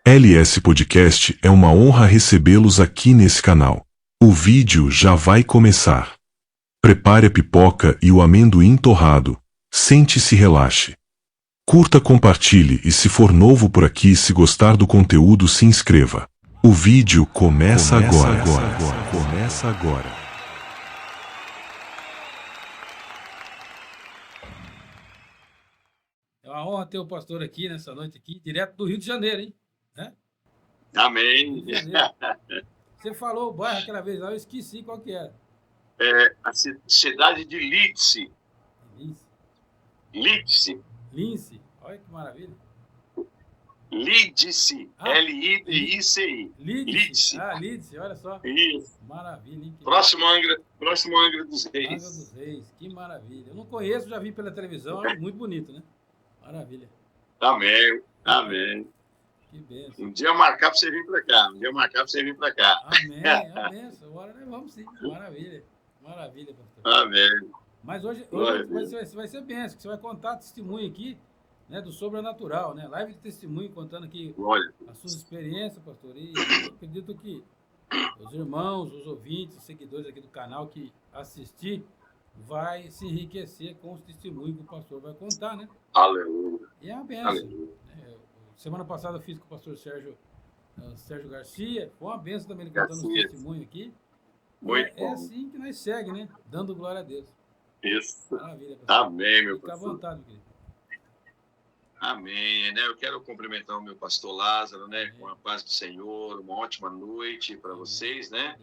LS Podcast, é uma honra recebê-los aqui nesse canal. O vídeo já vai começar. Prepare a pipoca e o amendoim torrado. Sente-se e relaxe. Curta, compartilhe e, se for novo por aqui, se gostar do conteúdo, se inscreva. O vídeo começa agora. Começa agora. É uma honra ter o pastor aqui nessa noite aqui, direto do Rio de Janeiro, hein? Amém. Você falou o bairro aquela vez lá, eu esqueci qual que era. A cidade de Lince. Lince. Olha que maravilha. Lidice. L-I-D-I-C-I. Lidice. Lidice, olha só. Isso. Maravilha, hein? Próximo Angra dos Reis. Angra dos Reis, que maravilha. Eu não conheço, já vi pela televisão, é muito bonito, né? Maravilha. Amém. Que bênção. Um dia marcar para você vir para cá. Amém. Agora nós vamos sim. Maravilha, pastor. Amém. Mas hoje vai ser bênção, que você vai contar testemunho aqui, né, do sobrenatural, né? Live de testemunho, contando aqui as suas experiências, pastor. E eu acredito que os irmãos, os ouvintes, os seguidores aqui do canal que assistir, vai se enriquecer com os testemunhos que o pastor vai contar, né? Aleluia. E é uma bênção. Semana passada eu fiz com o pastor Sérgio Garcia, foi uma bênção também ele contando os testemunhos aqui. É assim que nós seguimos, né? Dando glória a Deus. Isso. Maravilha, pastor. Amém, meu pastor. Fica à vontade, querido. Amém. Né? Eu quero cumprimentar o meu pastor Lázaro, né? Com a paz do Senhor, uma ótima noite para vocês, né?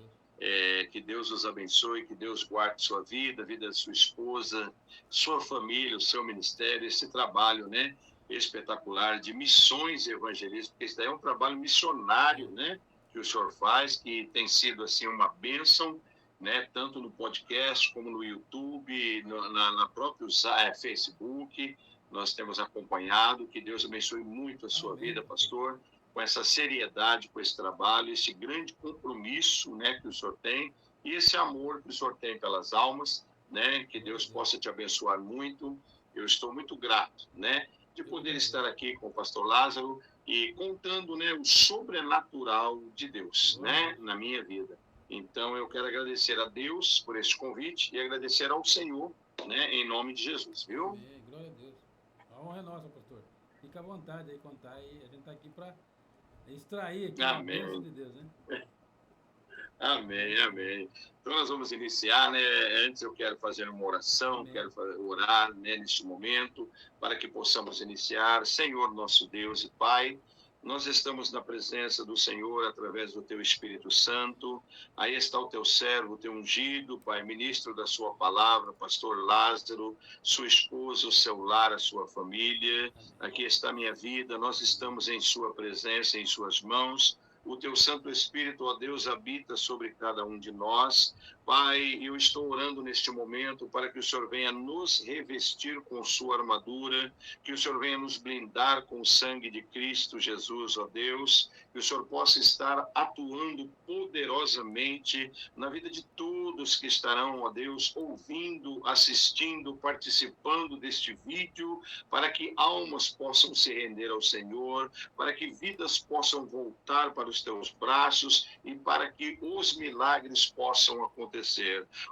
Que Deus os abençoe, que Deus guarde sua vida, a vida da sua esposa, sua família, o seu ministério, esse trabalho, né? Espetacular de missões evangelísticas, porque esse daí é um trabalho missionário, né? Que o senhor faz, que tem sido assim uma bênção, né? Tanto no podcast como no YouTube, na própria Facebook, nós temos acompanhado. Que Deus abençoe muito a sua vida, pastor, com essa seriedade, com esse trabalho, esse grande compromisso, né, que o senhor tem, e esse amor que o senhor tem pelas almas, né, que Deus possa te abençoar muito. Eu estou muito grato, né, de poder estar aqui com o pastor Lázaro e contando, né, o sobrenatural de Deus, né, na minha vida. Então, eu quero agradecer a Deus por esse convite e agradecer ao Senhor, né, em nome de Jesus, viu? Amém. Glória a Deus. A honra é nossa, pastor. Fica à vontade aí contar, e a gente está aqui para extrair aqui a bênção de Deus, né? Amém. Então nós vamos iniciar, né? Antes eu quero fazer uma oração, quero orar, né, neste momento, para que possamos iniciar. Senhor, nosso Deus e Pai, nós estamos na presença do Senhor através do Teu Espírito Santo. Aí está o Teu servo, o Teu ungido, Pai, ministro da Sua palavra, pastor Lázaro, sua esposa, o seu lar, a sua família. Aqui está a minha vida, nós estamos em Sua presença, em Suas mãos. O Teu Santo Espírito, ó Deus, habita sobre cada um de nós. Pai, eu estou orando neste momento para que o Senhor venha nos revestir com sua armadura, que o Senhor venha nos blindar com o sangue de Cristo Jesus, ó Deus, que o Senhor possa estar atuando poderosamente na vida de todos que estarão, ó Deus, ouvindo, assistindo, participando deste vídeo, para que almas possam se render ao Senhor, para que vidas possam voltar para os teus braços e para que os milagres possam acontecer.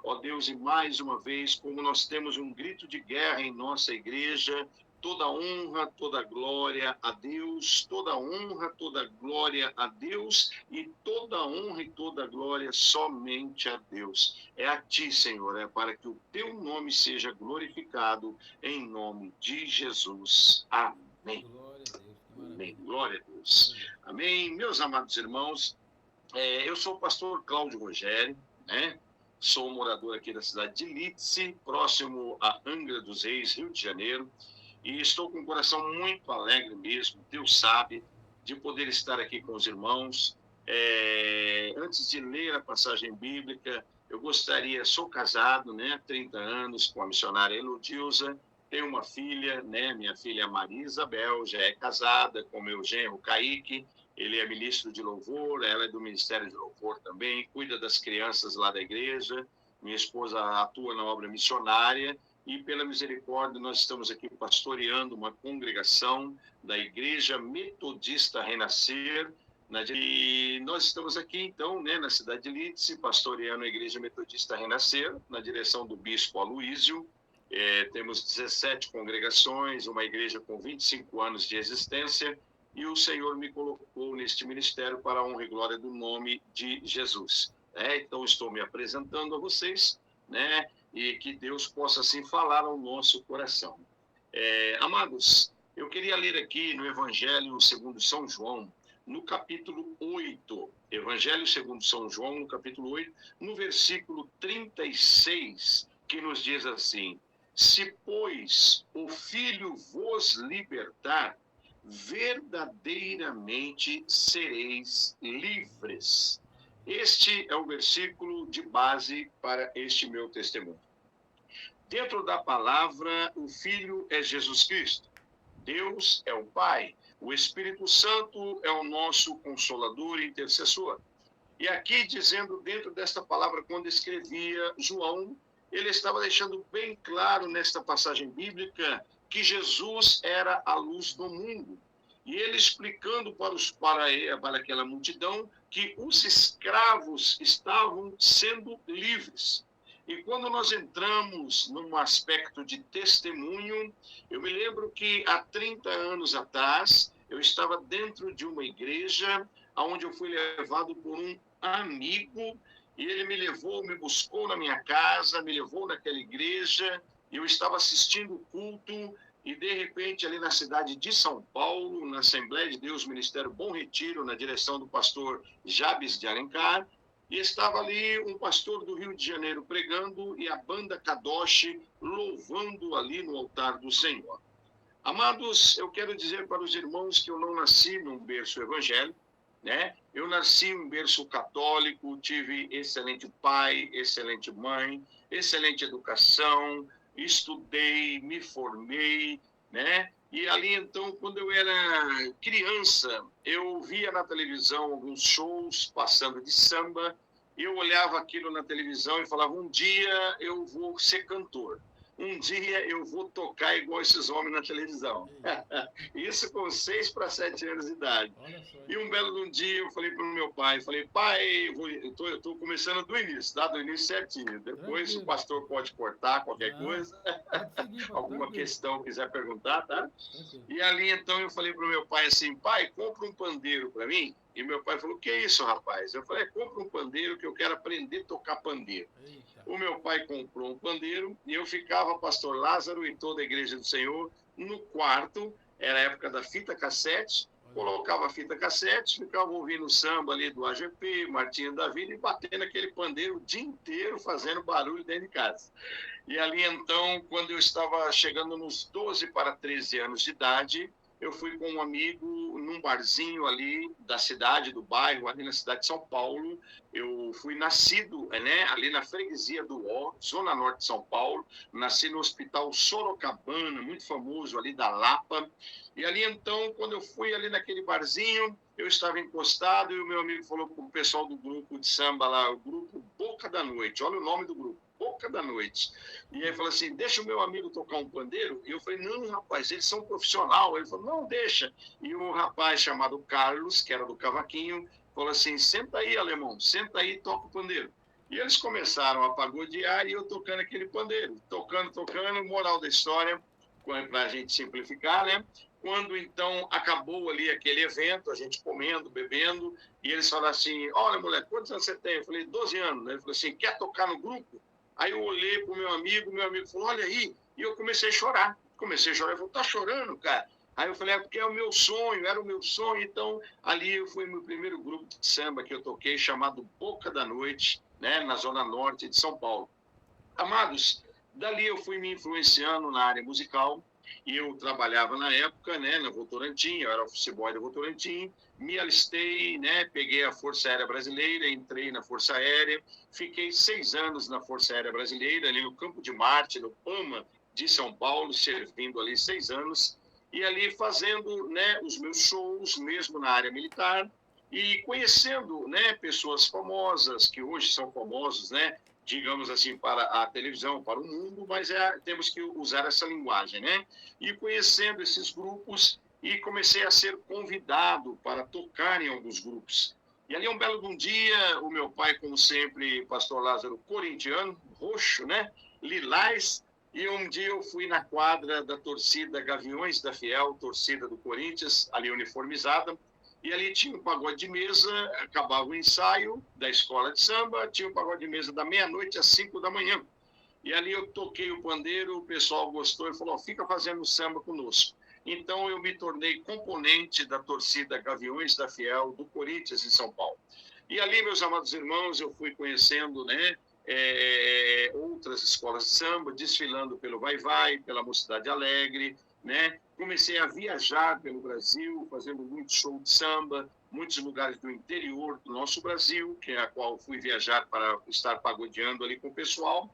Ó Deus, e mais uma vez, como nós temos um grito de guerra em nossa igreja, toda honra, toda glória a Deus, toda honra, toda glória a Deus, e toda honra e toda glória somente a Deus. É a Ti, Senhor, é para que o Teu nome seja glorificado, em nome de Jesus. Amém. Amém. Glória a Deus. Amém. Meus amados irmãos, eu sou o pastor Cláudio Rogério, né? Sou morador aqui da cidade de Lince, próximo a Angra dos Reis, Rio de Janeiro, e estou com o coração muito alegre mesmo, Deus sabe, de poder estar aqui com os irmãos. Antes de ler a passagem bíblica, eu gostaria, sou casado, né, há 30 anos, com a missionária Elodilza, tenho uma filha, né, minha filha Maria Isabel, já é casada com meu genro Kaique. Ele é ministro de louvor, ela é do Ministério de Louvor também, cuida das crianças lá da igreja. Minha esposa atua na obra missionária e pela misericórdia nós estamos aqui pastoreando uma congregação da Igreja Metodista Renascer, e nós estamos aqui, então, né, na cidade de Lídice, pastoreando a Igreja Metodista Renascer, na direção do Bispo Aloísio. Temos 17 congregações, uma igreja com 25 anos de existência, e o Senhor me colocou neste ministério para a honra e glória do nome de Jesus. Então, estou me apresentando a vocês, né, e que Deus possa, assim, falar ao nosso coração. Amados, eu queria ler aqui no Evangelho segundo São João, no capítulo 8, Evangelho segundo São João, no capítulo 8, no versículo 36, que nos diz assim: se, pois, o Filho vos libertar, verdadeiramente sereis livres. Este é o versículo de base para este meu testemunho. Dentro da palavra, o Filho é Jesus Cristo, Deus é o Pai, o Espírito Santo é o nosso consolador e intercessor. E aqui, dizendo dentro desta palavra, quando escrevia João, ele estava deixando bem claro nesta passagem bíblica que Jesus era a luz do mundo. E ele explicando para aquela multidão que os escravos estavam sendo livres. E quando nós entramos num aspecto de testemunho, eu me lembro que há 30 anos atrás, eu estava dentro de uma igreja onde eu fui levado por um amigo, e ele me levou, me buscou na minha casa, me levou naquela igreja, e eu estava assistindo o culto, e de repente ali na cidade de São Paulo, na Assembleia de Deus, Ministério Bom Retiro, na direção do pastor Jabes de Alencar, e estava ali um pastor do Rio de Janeiro pregando e a banda Kadosh louvando ali no altar do Senhor. Amados, eu quero dizer para os irmãos que eu não nasci num berço evangélico, né? Eu nasci em um berço católico, tive excelente pai, excelente mãe, excelente educação, estudei, me formei, né? E ali, então, quando eu era criança, eu via na televisão alguns shows passando de samba, eu olhava aquilo na televisão e falava, um dia eu vou ser cantor. Um dia eu vou tocar igual esses homens na televisão. Isso com 6 para 7 anos de idade. E um belo dia eu falei para o meu pai, pai, eu estou começando do início, tá? Do início certinho. Depois o pastor pode cortar qualquer coisa, alguma questão quiser perguntar, tá? E ali então eu falei para o meu pai assim, pai, compra um pandeiro para mim. E meu pai falou, o que é isso, rapaz? Eu falei, compra um pandeiro que eu quero aprender a tocar pandeiro. O meu pai comprou um pandeiro e eu ficava, pastor Lázaro e toda a igreja do Senhor, no quarto, era a época da fita cassete, colocava a fita cassete, ficava ouvindo o samba ali do AGP, Martinho da Vila, e batendo aquele pandeiro o dia inteiro, fazendo barulho dentro de casa. E ali então, quando eu estava chegando nos 12 para 13 anos de idade, eu fui com um amigo num barzinho ali da cidade, do bairro, ali na cidade de São Paulo. Eu fui nascido, né, ali na freguesia do Ó, zona norte de São Paulo. Nasci no Hospital Sorocabana, muito famoso ali da Lapa. E ali então, quando eu fui ali naquele barzinho, eu estava encostado e o meu amigo falou para o pessoal do grupo de samba lá, o grupo Boca da Noite. Olha o nome do grupo. Boca da Noite. E aí falou assim, deixa o meu amigo tocar um pandeiro? E eu falei, não, rapaz, eles são profissional. Ele falou, não, deixa. E um rapaz chamado Carlos, que era do cavaquinho, falou assim, senta aí, alemão, senta aí e toca o pandeiro. E eles começaram a pagodear e eu tocando aquele pandeiro. Tocando, moral da história, para a gente simplificar, né? Quando, então, acabou ali aquele evento, a gente comendo, bebendo, e eles falaram assim, olha, moleque, quantos anos você tem? Eu falei, 12 anos. Ele falou assim, quer tocar no grupo? Aí eu olhei para o meu amigo falou, olha aí, e eu comecei a chorar. Ele falou, tá chorando, cara? Aí eu falei, porque é o meu sonho, era o meu sonho. Então, ali eu fui no primeiro grupo de samba que eu toquei, chamado Boca da Noite, né, na zona norte de São Paulo. Amados, dali eu fui me influenciando na área musical, e eu trabalhava na época, né, na Votorantim, eu era office boy da Votorantim, me alistei, né, peguei a Força Aérea Brasileira, entrei na Força Aérea, fiquei 6 anos na Força Aérea Brasileira, ali no Campo de Marte, no PAMA de São Paulo, servindo ali 6 anos, e ali fazendo, né, os meus shows, mesmo na área militar, e conhecendo, né, pessoas famosas, que hoje são famosos, né, digamos assim, para a televisão, para o mundo, mas temos que usar essa linguagem, né? E conhecendo esses grupos, e comecei a ser convidado para tocar em alguns grupos. E ali, um belo de um dia, o meu pai, como sempre, pastor Lázaro, corintiano, roxo, né? Lilás, e um dia eu fui na quadra da torcida Gaviões da Fiel, torcida do Corinthians, ali uniformizada, e ali tinha um pagode de mesa, acabava o ensaio da escola de samba, tinha um pagode de mesa da meia-noite às 5 da manhã. E ali eu toquei o pandeiro, o pessoal gostou e falou, fica fazendo samba conosco. Então eu me tornei componente da torcida Gaviões da Fiel do Corinthians em São Paulo. E ali, meus amados irmãos, eu fui conhecendo, né, outras escolas de samba, desfilando pelo Vai-Vai, pela Mocidade Alegre, né? Comecei a viajar pelo Brasil, fazendo muito show de samba, muitos lugares do interior do nosso Brasil, que é a qual fui viajar para estar pagodeando ali com o pessoal.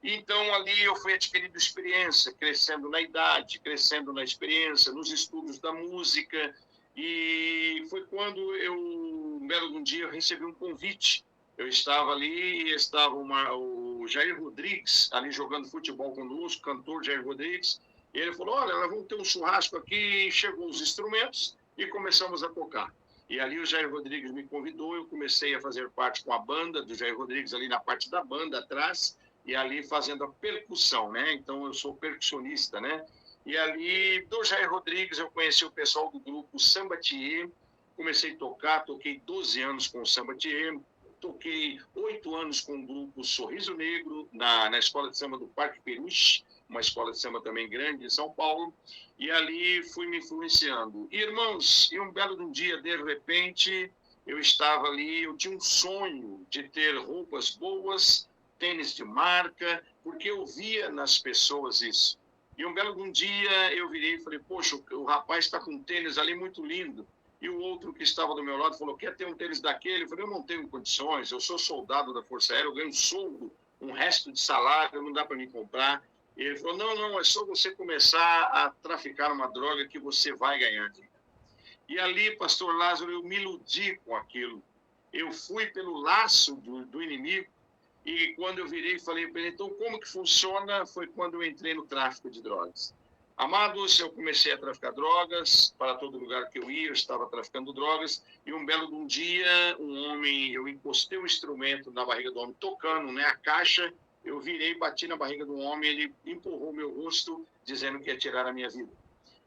Então, ali eu fui adquirindo experiência, crescendo na idade, crescendo na experiência, nos estudos da música. E foi quando um belo dia, eu recebi um convite. Eu estava ali e estava o Jair Rodrigues ali jogando futebol conosco, cantor Jair Rodrigues. E ele falou, olha, nós vamos ter um churrasco aqui. Chegou os instrumentos e começamos a tocar. E ali o Jair Rodrigues me convidou, eu comecei a fazer parte com a banda do Jair Rodrigues, ali na parte da banda, atrás, e ali fazendo a percussão, né? Então eu sou percussionista, né? E ali do Jair Rodrigues eu conheci o pessoal do grupo Samba Thier, comecei a tocar, toquei 12 anos com o Samba Thier, toquei 8 anos com o grupo Sorriso Negro, na escola de samba do Parque Peruche, uma escola de samba também grande em São Paulo, e ali fui me influenciando. Irmãos, e um belo dia, de repente, eu estava ali, eu tinha um sonho de ter roupas boas, tênis de marca, porque eu via nas pessoas isso. E um belo dia eu virei e falei, poxa, o rapaz está com um tênis ali muito lindo. E o outro que estava do meu lado falou, quer ter um tênis daquele? Eu falei, eu não tenho condições, eu sou soldado da Força Aérea, eu ganho soldo, um resto de salário, não dá para me comprar. E ele falou, não, é só você começar a traficar uma droga que você vai ganhar dinheiro. E ali, pastor Lázaro, eu me iludi com aquilo. Eu fui pelo laço do inimigo, e quando eu virei e falei para ele, então como que funciona? Foi quando eu entrei no tráfico de drogas. Amados, eu comecei a traficar drogas, para todo lugar que eu ia, eu estava traficando drogas, e um belo de um dia, eu encostei um instrumento na barriga do homem, tocando, né, a caixa, eu virei, bati na barriga do homem, ele empurrou meu rosto, dizendo que ia tirar a minha vida.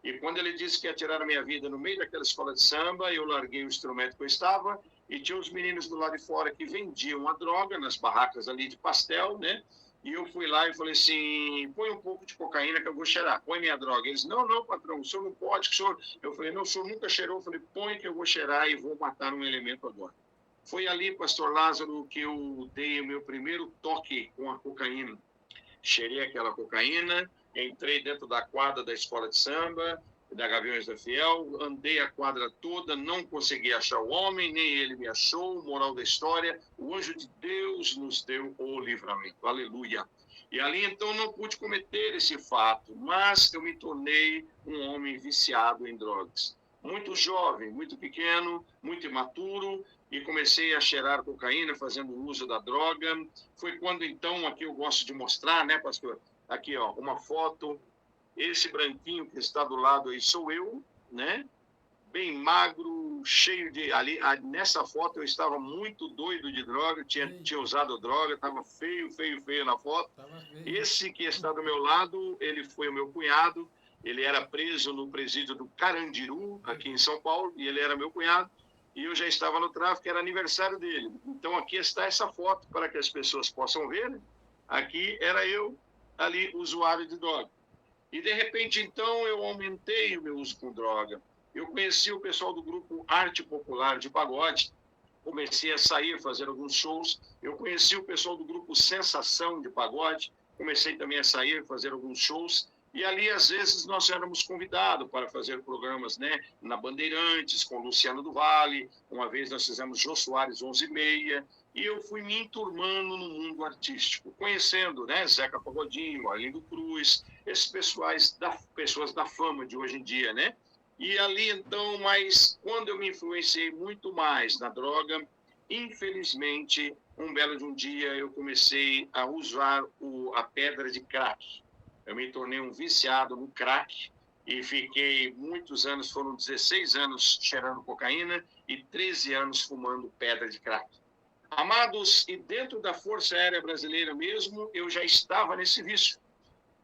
E quando ele disse que ia tirar a minha vida no meio daquela escola de samba, eu larguei o instrumento que eu estava, e tinha uns meninos do lado de fora que vendiam a droga nas barracas ali de pastel, né? E eu fui lá e falei assim, põe um pouco de cocaína que eu vou cheirar, põe minha droga. Eles, não, patrão, o senhor não pode, que o senhor... Eu falei, não, o senhor nunca cheirou. Eu falei, põe que eu vou cheirar e vou matar um elemento agora. Foi ali, pastor Lázaro, que eu dei o meu primeiro toque com a cocaína. Cheirei aquela cocaína, entrei dentro da quadra da escola de samba, da Gaviões da Fiel, andei a quadra toda, não consegui achar o homem, nem ele me achou. Moral da história, o anjo de Deus nos deu o livramento. Aleluia. E ali, então, não pude cometer esse fato, mas eu me tornei um homem viciado em drogas. Muito jovem, muito pequeno, muito imaturo, e comecei a cheirar cocaína, fazendo uso da droga. Foi quando, então, aqui eu gosto de mostrar, né, pastor? Aqui, ó, uma foto. Esse branquinho que está do lado aí sou eu, né? Bem magro, cheio de... Ali, nessa foto eu estava muito doido de droga, tinha usado droga, estava feio na foto. Esse que está do meu lado, ele foi o meu cunhado, ele era preso no presídio do Carandiru, aqui em São Paulo, e ele era meu cunhado, e eu já estava no tráfico, era aniversário dele. Então aqui está essa foto, para que as pessoas possam ver, né? Aqui era eu, ali, usuário de droga. E, de repente, então, eu aumentei o meu uso com droga. Eu conheci o pessoal do grupo Arte Popular de Pagode, comecei a sair, fazer alguns shows. Eu conheci o pessoal do grupo Sensação de Pagode, comecei também a sair, fazer alguns shows. E ali, às vezes, nós éramos convidados para fazer programas, né, na Bandeirantes, com Luciano do Vale. Uma vez nós fizemos Jô Soares 11h30. E eu fui me enturmando no mundo artístico, conhecendo, né, Zeca Pagodinho, Arlindo Cruz, esses pessoas da fama de hoje em dia, né? E ali, então, mas quando eu me influenciei muito mais na droga, infelizmente, um belo de um dia eu comecei a usar a pedra de crack. Eu me tornei um viciado no crack e fiquei muitos anos, foram 16 anos cheirando cocaína e 13 anos fumando pedra de crack. Amados, e dentro da Força Aérea Brasileira mesmo, eu já estava nesse vício.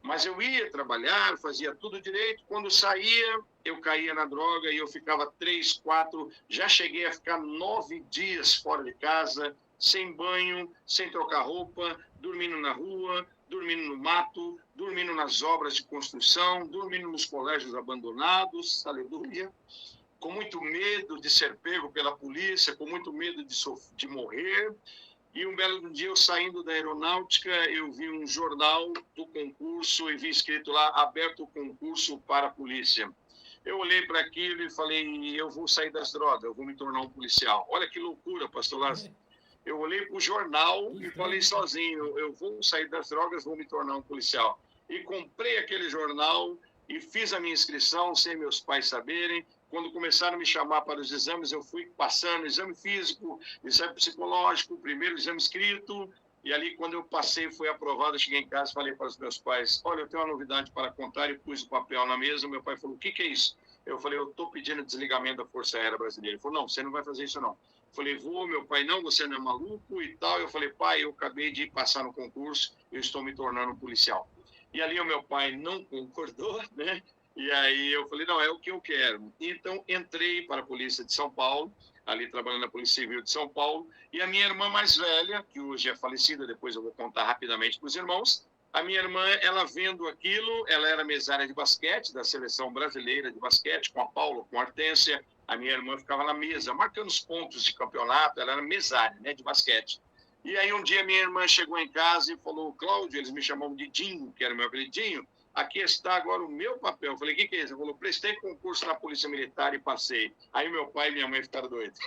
Mas eu ia trabalhar, fazia tudo direito. Quando saía, eu caía na droga e eu ficava 3, 4, já cheguei a ficar 9 dias fora de casa, sem banho, sem trocar roupa, dormindo na rua, dormindo no mato, dormindo nas obras de construção, dormindo nos colégios abandonados, aleluia, com muito medo de ser pego pela polícia, com muito medo de morrer. E um belo dia, eu saindo da aeronáutica, eu vi um jornal do concurso e vi escrito lá, aberto o concurso para a polícia. Eu olhei para aquilo e falei, eu vou sair das drogas, eu vou me tornar um policial. Olha que loucura, pastor Lázaro. Eu olhei para o jornal e falei sozinho, eu vou sair das drogas, vou me tornar um policial. E comprei aquele jornal e fiz a minha inscrição sem meus pais saberem. Quando começaram a me chamar para os exames, eu fui passando exame físico, exame psicológico, primeiro exame escrito. E ali, quando eu passei, fui aprovado, eu cheguei em casa e falei para os meus pais, olha, eu tenho uma novidade para contar, e pus o papel na mesa. Meu pai falou, o que é isso? Eu falei, eu estou pedindo desligamento da Força Aérea Brasileira. Ele falou, não, você não vai fazer isso não. Eu falei, vou. Meu pai, não, você não é maluco e tal. Eu falei, pai, eu acabei de passar no concurso, eu estou me tornando um policial. E ali o meu pai não concordou, né? E aí eu falei, não, é o que eu quero. Então, entrei para a Polícia de São Paulo, ali trabalhando na Polícia Civil de São Paulo, e a minha irmã mais velha, que hoje é falecida, depois eu vou contar rapidamente para os irmãos, a minha irmã, ela vendo aquilo, ela era mesária de basquete, da Seleção Brasileira de Basquete, com a Paula, com a Hortência. A minha irmã ficava na mesa, marcando os pontos de campeonato, ela era mesária, né, de basquete. E aí um dia minha irmã chegou em casa e falou, Cláudio, eles me chamavam de Dinho, que era o meu apelidinho, aqui está agora o meu papel. Eu falei, o que é isso? Ele falou, prestei concurso na Polícia Militar e passei. Aí meu pai e minha mãe ficaram doidos.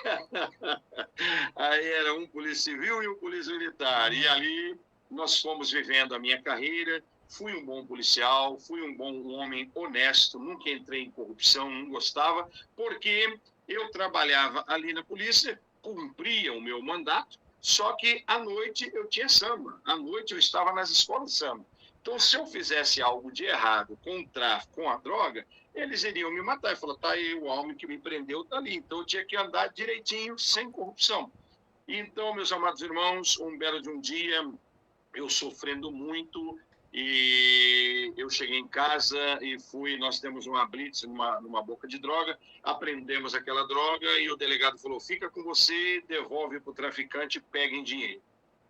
Aí era um Polícia Civil e um Polícia Militar. E ali nós fomos vivendo a minha carreira. Fui um bom policial, fui um bom homem honesto, nunca entrei em corrupção, não gostava, porque eu trabalhava ali na polícia, cumpria o meu mandato, só que à noite eu tinha samba, à noite eu estava nas escolas de samba. Então, se eu fizesse algo de errado com o tráfico, com a droga, eles iriam me matar. Eu falei, tá aí, o homem que me prendeu tá ali. Então, eu tinha que andar direitinho, sem corrupção. Então, meus amados irmãos, um belo de um dia, eu sofrendo muito, e eu cheguei em casa e nós temos uma blitz numa boca de droga, apreendemos aquela droga e o delegado falou, fica com você, devolve para o traficante, peguem dinheiro.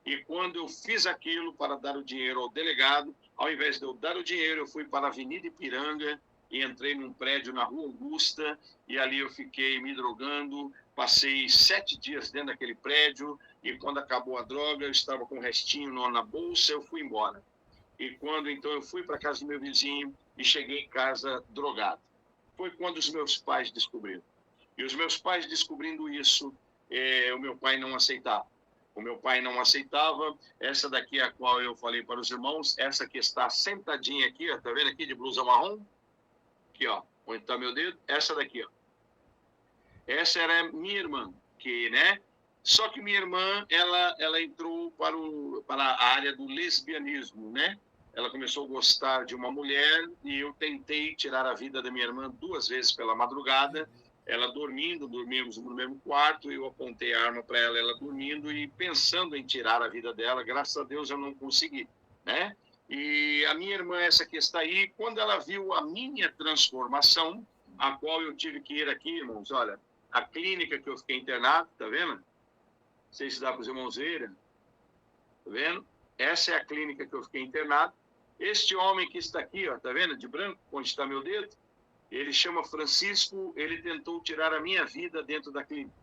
E quando eu fiz aquilo para dar o dinheiro ao delegado, ao invés de eu dar o dinheiro, eu fui para a Avenida Ipiranga e entrei num prédio na Rua Augusta e ali eu fiquei me drogando, passei 7 dias dentro daquele prédio e quando acabou a droga, eu estava com um restinho na bolsa, eu fui embora. E quando, então, eu fui para a casa do meu vizinho e cheguei em casa drogado. Foi quando os meus pais descobriram. E os meus pais descobrindo isso, o meu pai não aceitava. O meu pai não aceitava. Essa daqui, a qual eu falei para os irmãos, essa que está sentadinha aqui, ó, tá vendo aqui de blusa marrom? Aqui, ó, onde está meu dedo? Essa daqui, ó. Essa era minha irmã, que, né? Só que minha irmã, ela entrou para a área do lesbianismo, né? Ela começou a gostar de uma mulher e eu tentei tirar a vida da minha irmã 2 vezes pela madrugada. Ela dormíamos no mesmo quarto, eu apontei a arma para ela, ela dormindo e pensando em tirar a vida dela. Graças a Deus eu não consegui, né? E a minha irmã, essa que está aí, quando ela viu a minha transformação, a qual eu tive que ir aqui, irmãos, olha, a clínica que eu fiquei internado, tá vendo? Não sei se dá para os irmãos verem, tá vendo? Essa é a clínica que eu fiquei internado. Este homem que está aqui, ó, tá vendo, de branco, onde está meu dedo, ele chama Francisco, ele tentou tirar a minha vida dentro da clínica.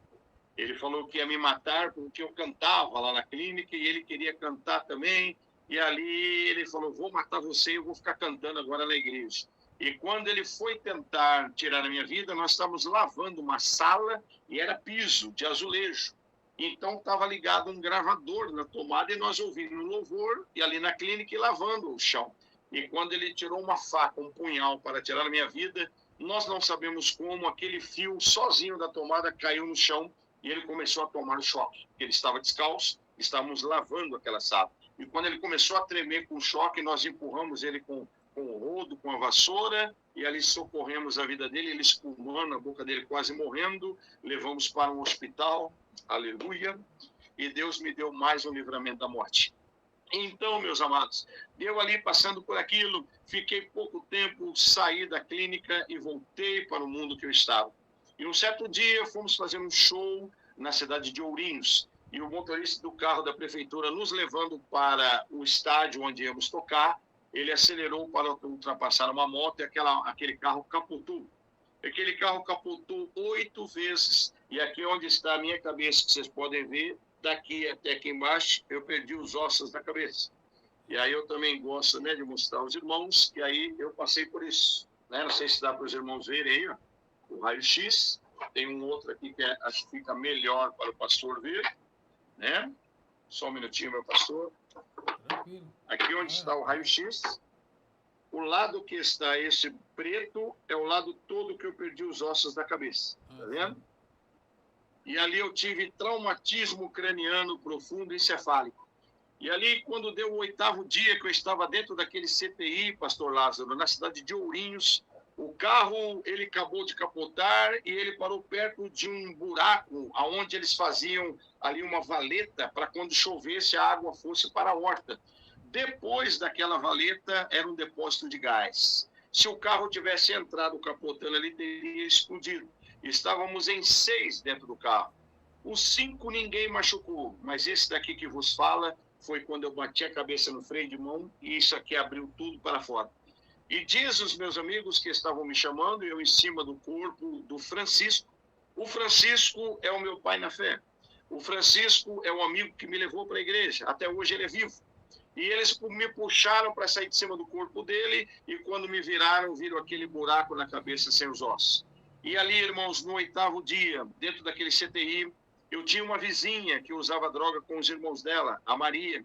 Ele falou que ia me matar porque eu cantava lá na clínica e ele queria cantar também. E ali ele falou, vou matar você, eu vou ficar cantando agora na igreja. E quando ele foi tentar tirar a minha vida, nós estávamos lavando uma sala e era piso de azulejo. Então estava ligado um gravador na tomada e nós ouvimos um louvor e ali na clínica e lavando o chão. E quando ele tirou uma faca, um punhal para tirar a minha vida, nós não sabemos como aquele fio sozinho da tomada caiu no chão e ele começou a tomar choque. Ele estava descalço, estávamos lavando aquela sala. E quando ele começou a tremer com choque, nós empurramos ele com o rodo, com a vassoura, e ali socorremos a vida dele, ele espumando, a boca dele quase morrendo, levamos para um hospital, aleluia, e Deus me deu mais um livramento da morte. Então, meus amados, eu ali passando por aquilo, fiquei pouco tempo, saí da clínica e voltei para o mundo que eu estava. E um certo dia fomos fazer um show na cidade de Ourinhos, e o motorista do carro da prefeitura nos levando para o estádio onde íamos tocar, ele acelerou para ultrapassar uma moto e aquele carro capotou. Aquele carro capotou 8 vezes, e aqui onde está a minha cabeça, que vocês podem ver, daqui até aqui embaixo, eu perdi os ossos da cabeça. E aí eu também gosto, né, de mostrar aos irmãos que aí eu passei por isso. Né? Não sei se dá para os irmãos verem aí, ó, o raio-x. Tem um outro aqui que acho que fica melhor para o pastor ver. Né? Só um minutinho, meu pastor. Tranquilo. Aqui onde está o raio-x, o lado que está esse preto é o lado todo que eu perdi os ossos da cabeça. Tá vendo? E ali eu tive traumatismo craniano profundo encefálico. E ali, quando deu o 8º dia que eu estava dentro daquele CTI, pastor Lázaro, na cidade de Ourinhos, o carro, ele acabou de capotar e ele parou perto de um buraco onde eles faziam ali uma valeta para quando chovesse a água fosse para a horta. Depois daquela valeta era um depósito de gás. Se o carro tivesse entrado capotando ali, teria explodido. Estávamos em 6 dentro do carro. Os 5 ninguém machucou, mas esse daqui que vos fala foi quando eu bati a cabeça no freio de mão e isso aqui abriu tudo para fora. E diz os meus amigos que estavam me chamando, eu em cima do corpo do Francisco. O Francisco é o meu pai na fé. O Francisco é um amigo que me levou para a igreja. Até hoje ele é vivo. E eles me puxaram para sair de cima do corpo dele e quando me viraram, viram aquele buraco na cabeça sem os ossos. E ali, irmãos, no 8º dia, dentro daquele CTI, eu tinha uma vizinha que usava droga com os irmãos dela, a Maria.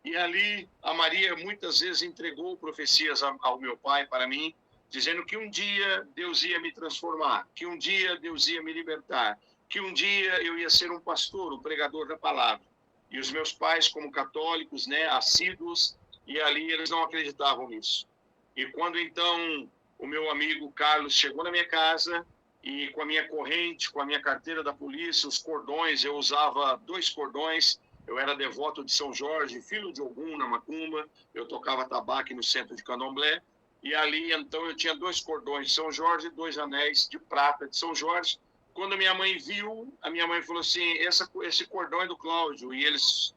E ali, a Maria muitas vezes entregou profecias ao meu pai, para mim, dizendo que um dia Deus ia me transformar, que um dia Deus ia me libertar, que um dia eu ia ser um pastor, um pregador da palavra. E os meus pais, como católicos, né, assíduos, e ali eles não acreditavam nisso. E quando então o meu amigo Carlos chegou na minha casa e com a minha corrente, com a minha carteira da polícia, os cordões, eu usava 2 cordões, eu era devoto de São Jorge, filho de Ogum na Macumba, eu tocava tabaco no centro de Candomblé, e ali então eu tinha 2 cordões de São Jorge e 2 anéis de prata de São Jorge. Quando a minha mãe viu, a minha mãe falou assim, esse cordão é do Cláudio, e eles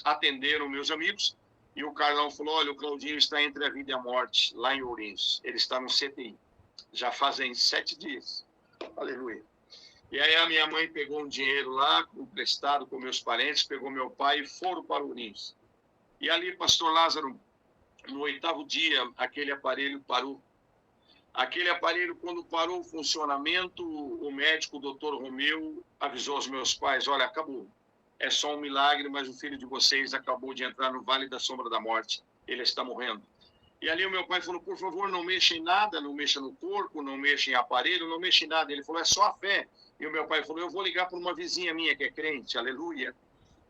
atenderam meus amigos, e o Carlão falou, olha, o Claudinho está entre a vida e a morte, lá em Ourinhos. Ele está no CTI. Já fazem 7 dias. Aleluia. E aí a minha mãe pegou um dinheiro lá, emprestado com meus parentes, pegou meu pai e foram para Ourinhos. E ali, pastor Lázaro, no 8º dia, aquele aparelho parou. Aquele aparelho, quando parou o funcionamento, o médico, o doutor Romeu, avisou aos meus pais, olha, acabou. É só um milagre, mas o filho de vocês acabou de entrar no Vale da Sombra da Morte. Ele está morrendo. E ali o meu pai falou, por favor, não mexa em nada, não mexa no corpo, não mexa em aparelho, não mexa em nada. Ele falou, é só a fé. E o meu pai falou, eu vou ligar para uma vizinha minha que é crente, aleluia.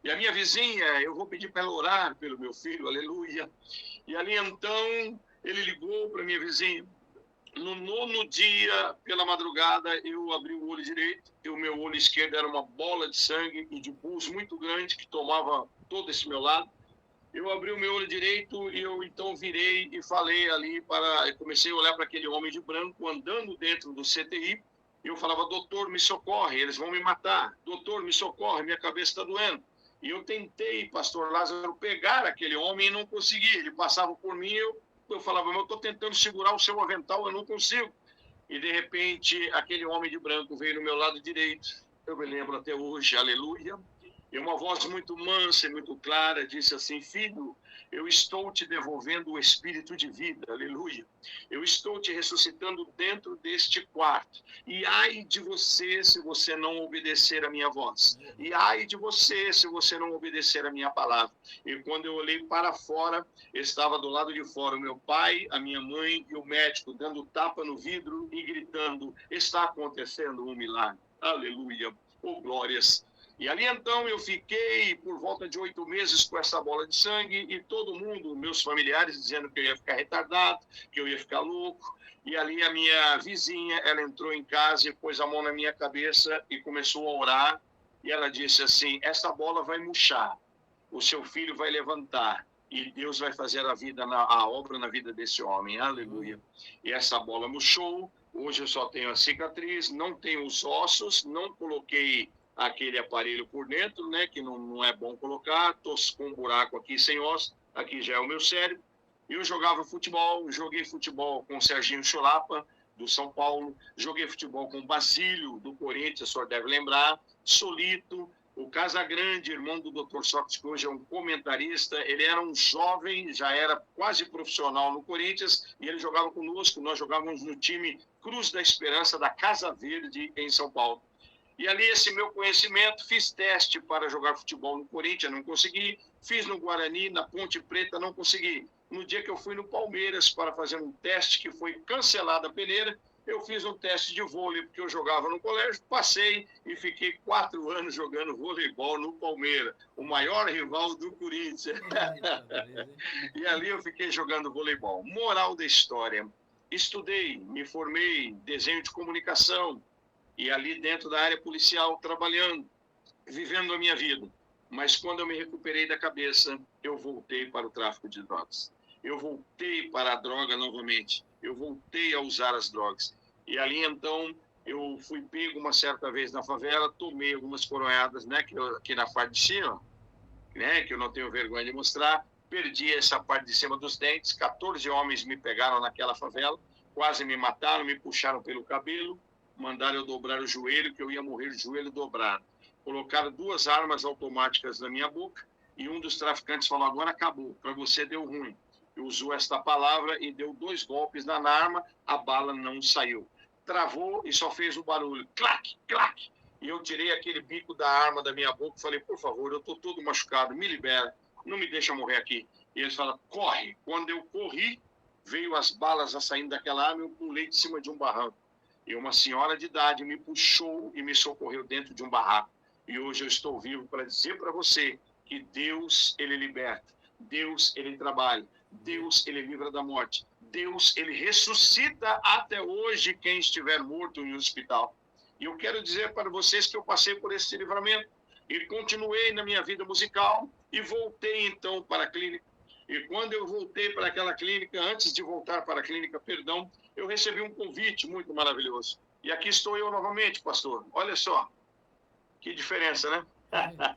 E a minha vizinha, eu vou pedir para ela orar pelo meu filho, aleluia. E ali então, ele ligou para minha vizinha. No 9º dia, pela madrugada, eu abri o olho direito e o meu olho esquerdo era uma bola de sangue e de pus muito grande que tomava todo esse meu lado. Eu abri o meu olho direito e eu então virei e falei ali comecei a olhar para aquele homem de branco andando dentro do CTI. E eu falava, doutor, me socorre, eles vão me matar. Doutor, me socorre, minha cabeça está doendo. E eu tentei, pastor Lázaro, pegar aquele homem e não consegui. Ele passava por mim e eu falava, mas eu estou tentando segurar o seu avental, eu não consigo. E, de repente, aquele homem de branco veio no meu lado direito. Eu me lembro até hoje, aleluia. E uma voz muito mansa e muito clara disse assim, filho, eu estou te devolvendo o espírito de vida, aleluia. Eu estou te ressuscitando dentro deste quarto. E ai de você se você não obedecer a minha voz. E ai de você se você não obedecer a minha palavra. E quando eu olhei para fora, estava do lado de fora o meu pai, a minha mãe e o médico dando tapa no vidro e gritando, está acontecendo um milagre, aleluia, oh glórias. E ali então eu fiquei por volta de 8 meses com essa bola de sangue e todo mundo, meus familiares, dizendo que eu ia ficar retardado, que eu ia ficar louco. E ali a minha vizinha, ela entrou em casa e pôs a mão na minha cabeça e começou a orar. E ela disse assim, essa bola vai murchar, o seu filho vai levantar e Deus vai fazer a obra na vida desse homem. Aleluia. E essa bola murchou. Hoje eu só tenho a cicatriz, não tenho os ossos, não coloquei aquele aparelho por dentro, né, que não é bom colocar, estou com um buraco aqui sem osso, aqui já é o meu cérebro. Eu jogava futebol, joguei futebol com o Serginho Chulapa, do São Paulo, joguei futebol com o Basílio, do Corinthians, o senhor deve lembrar, Solito, o Casagrande, irmão do Dr. Sócrates, que hoje é um comentarista, ele era um jovem, já era quase profissional no Corinthians, e ele jogava conosco, nós jogávamos no time Cruz da Esperança, da Casa Verde, em São Paulo. E ali, esse meu conhecimento, fiz teste para jogar futebol no Corinthians, não consegui. Fiz no Guarani, na Ponte Preta, não consegui. No dia que eu fui no Palmeiras para fazer um teste, que foi cancelada a peneira, eu fiz um teste de vôlei, porque eu jogava no colégio, passei e fiquei 4 anos jogando voleibol no Palmeiras, o maior rival do Corinthians. E ali eu fiquei jogando voleibol. Moral da história, estudei, me formei, desenho de comunicação, e ali dentro da área policial, trabalhando, vivendo a minha vida. Mas quando eu me recuperei da cabeça, eu voltei para o tráfico de drogas. Eu voltei para a droga novamente. Eu voltei a usar as drogas. E ali, então, eu fui pego uma certa vez na favela, tomei algumas coronhadas, né, aqui na parte de cima, né, que eu não tenho vergonha de mostrar, perdi essa parte de cima dos dentes, 14 homens me pegaram naquela favela, quase me mataram, me puxaram pelo cabelo, mandaram eu dobrar o joelho, que eu ia morrer de joelho dobrado. Colocaram 2 armas automáticas na minha boca e um dos traficantes falou, agora acabou, para você deu ruim. Usou esta palavra e deu 2 golpes na arma, a bala não saiu. Travou e só fez o barulho, clac, clac. E eu tirei aquele bico da arma da minha boca e falei, por favor, eu estou todo machucado, me libera, não me deixa morrer aqui. E eles falaram, corre. Quando eu corri, veio as balas a saindo daquela arma e eu pulei de cima de um barranco. E uma senhora de idade me puxou e me socorreu dentro de um barraco. E hoje eu estou vivo para dizer para você que Deus, Ele liberta. Deus, Ele trabalha. Deus, Ele livra da morte. Deus, Ele ressuscita até hoje quem estiver morto em um hospital. E eu quero dizer para vocês que eu passei por esse livramento. E continuei na minha vida musical e voltei então para a clínica. E quando eu voltei para aquela clínica, antes de voltar para a clínica, perdão, eu recebi um convite muito maravilhoso. E aqui estou eu novamente, pastor. Olha só, que diferença, né?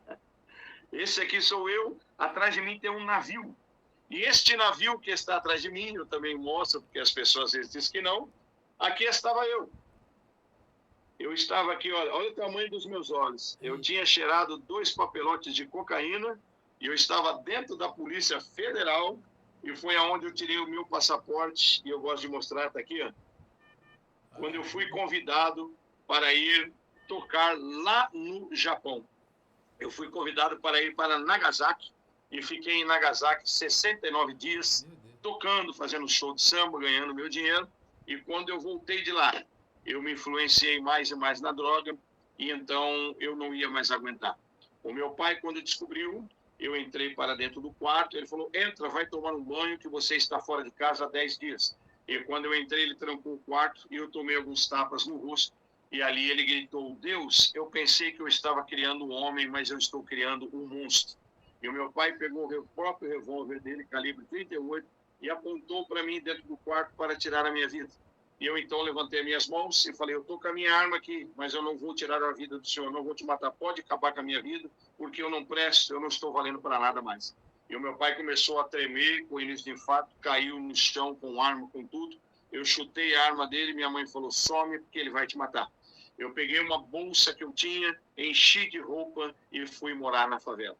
Esse aqui sou eu, atrás de mim tem um navio. E este navio que está atrás de mim, eu também mostro, porque as pessoas às vezes dizem que não, aqui estava eu. Eu estava aqui, olha o tamanho dos meus olhos. Eu tinha cheirado 2 papelotes de cocaína e eu estava dentro da Polícia Federal e foi aonde eu tirei o meu passaporte e eu gosto de mostrar, tá aqui, ó. Quando eu fui convidado para ir tocar lá no Japão. Eu fui convidado para ir para Nagasaki e fiquei em Nagasaki 69 dias tocando, fazendo show de samba, ganhando meu dinheiro. E quando eu voltei de lá, eu me influenciei mais e mais na droga e então eu não ia mais aguentar. O meu pai, quando descobriu, eu entrei para dentro do quarto, ele falou, entra, vai tomar um banho que você está fora de casa há 10 dias. E quando eu entrei, ele trancou o quarto e eu tomei alguns tapas no rosto. E ali ele gritou, Deus, eu pensei que eu estava criando um homem, mas eu estou criando um monstro. E o meu pai pegou o próprio revólver dele, calibre 38, e apontou para mim dentro do quarto para tirar a minha vida. E eu então levantei minhas mãos e falei, eu estou com a minha arma aqui, mas eu não vou tirar a vida do senhor, não vou te matar, pode acabar com a minha vida, porque eu não presto, eu não estou valendo para nada mais. E o meu pai começou a tremer com o início de infarto, caiu no chão com arma, com tudo. Eu chutei a arma dele, minha mãe falou, some porque ele vai te matar. Eu peguei uma bolsa que eu tinha, enchi de roupa e fui morar na favela.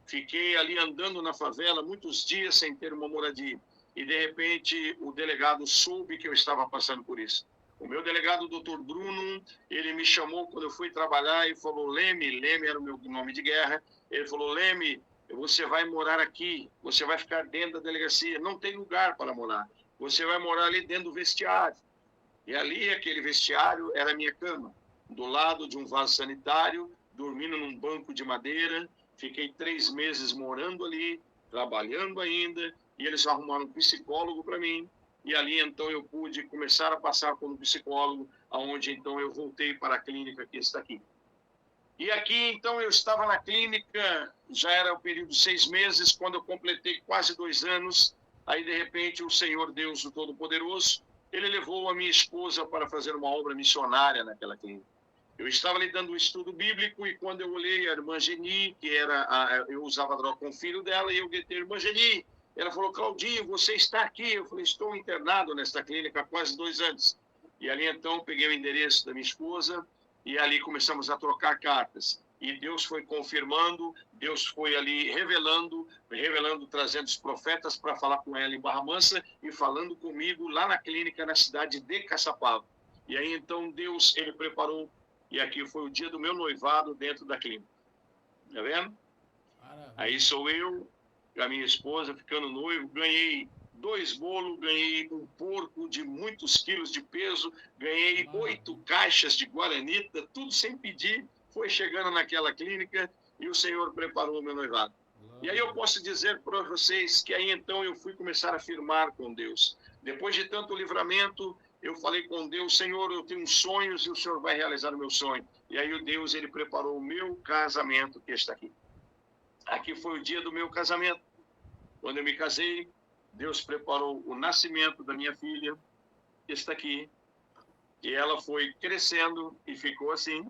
Fiquei ali andando na favela muitos dias sem ter uma moradia. E, de repente, o delegado soube que eu estava passando por isso. O meu delegado, o Dr. Bruno, ele me chamou quando eu fui trabalhar e falou, Leme era o meu nome de guerra, ele falou, Leme, você vai morar aqui, você vai ficar dentro da delegacia, não tem lugar para morar, você vai morar ali dentro do vestiário. E ali, aquele vestiário, era a minha cama, do lado de um vaso sanitário, dormindo num banco de madeira. Fiquei 3 meses morando ali, trabalhando ainda, e eles arrumaram um psicólogo para mim. E ali, então, eu pude começar a passar por um psicólogo, aonde então, eu voltei para a clínica que está aqui. E aqui, então, eu estava na clínica, já era o período de 6 meses, quando eu completei quase 2 anos, aí, de repente, o Senhor Deus, o Todo-Poderoso, ele levou a minha esposa para fazer uma obra missionária naquela clínica. Eu estava ali dando um estudo bíblico e quando eu olhei a irmã Geni, que era eu usava droga com o filho dela, e eu gritei, irmã Geni, ela falou, Claudinho, você está aqui? Eu falei, estou internado nesta clínica há quase 2 anos. E ali, então, peguei o endereço da minha esposa e ali começamos a trocar cartas. E Deus foi confirmando, Deus foi ali revelando, trazendo os profetas para falar com ela em Barra Mansa e falando comigo lá na clínica, na cidade de Caçapava. E aí, então, Deus, ele preparou, e aqui foi o dia do meu noivado dentro da clínica. Tá vendo? Maravilha. Aí sou eu, a minha esposa, ficando noivo, ganhei 2 bolos, ganhei um porco de muitos quilos de peso, ganhei 8 caixas de guaranita, tudo sem pedir, foi chegando naquela clínica e o Senhor preparou o meu noivado. E aí eu posso dizer para vocês que aí então eu fui começar a firmar com Deus. Depois de tanto livramento, eu falei com Deus, Senhor, eu tenho sonhos e o Senhor vai realizar o meu sonho. E aí o Deus, ele preparou o meu casamento, que está aqui. Aqui foi o dia do meu casamento. Quando eu me casei, Deus preparou o nascimento da minha filha, que está aqui. E ela foi crescendo e ficou assim.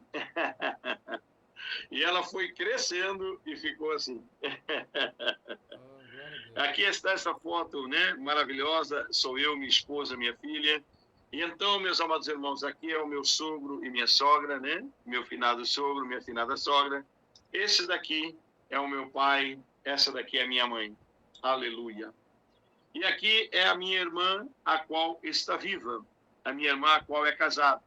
E ela foi crescendo e ficou assim. Aqui está essa foto, né, maravilhosa. Sou eu, minha esposa, minha filha. E então, meus amados irmãos, aqui é o meu sogro e minha sogra, né? Meu finado sogro, minha finada sogra. Esse daqui é o meu pai, essa daqui é a minha mãe. Aleluia. E aqui é a minha irmã, a qual está viva. A minha irmã, a qual é casada.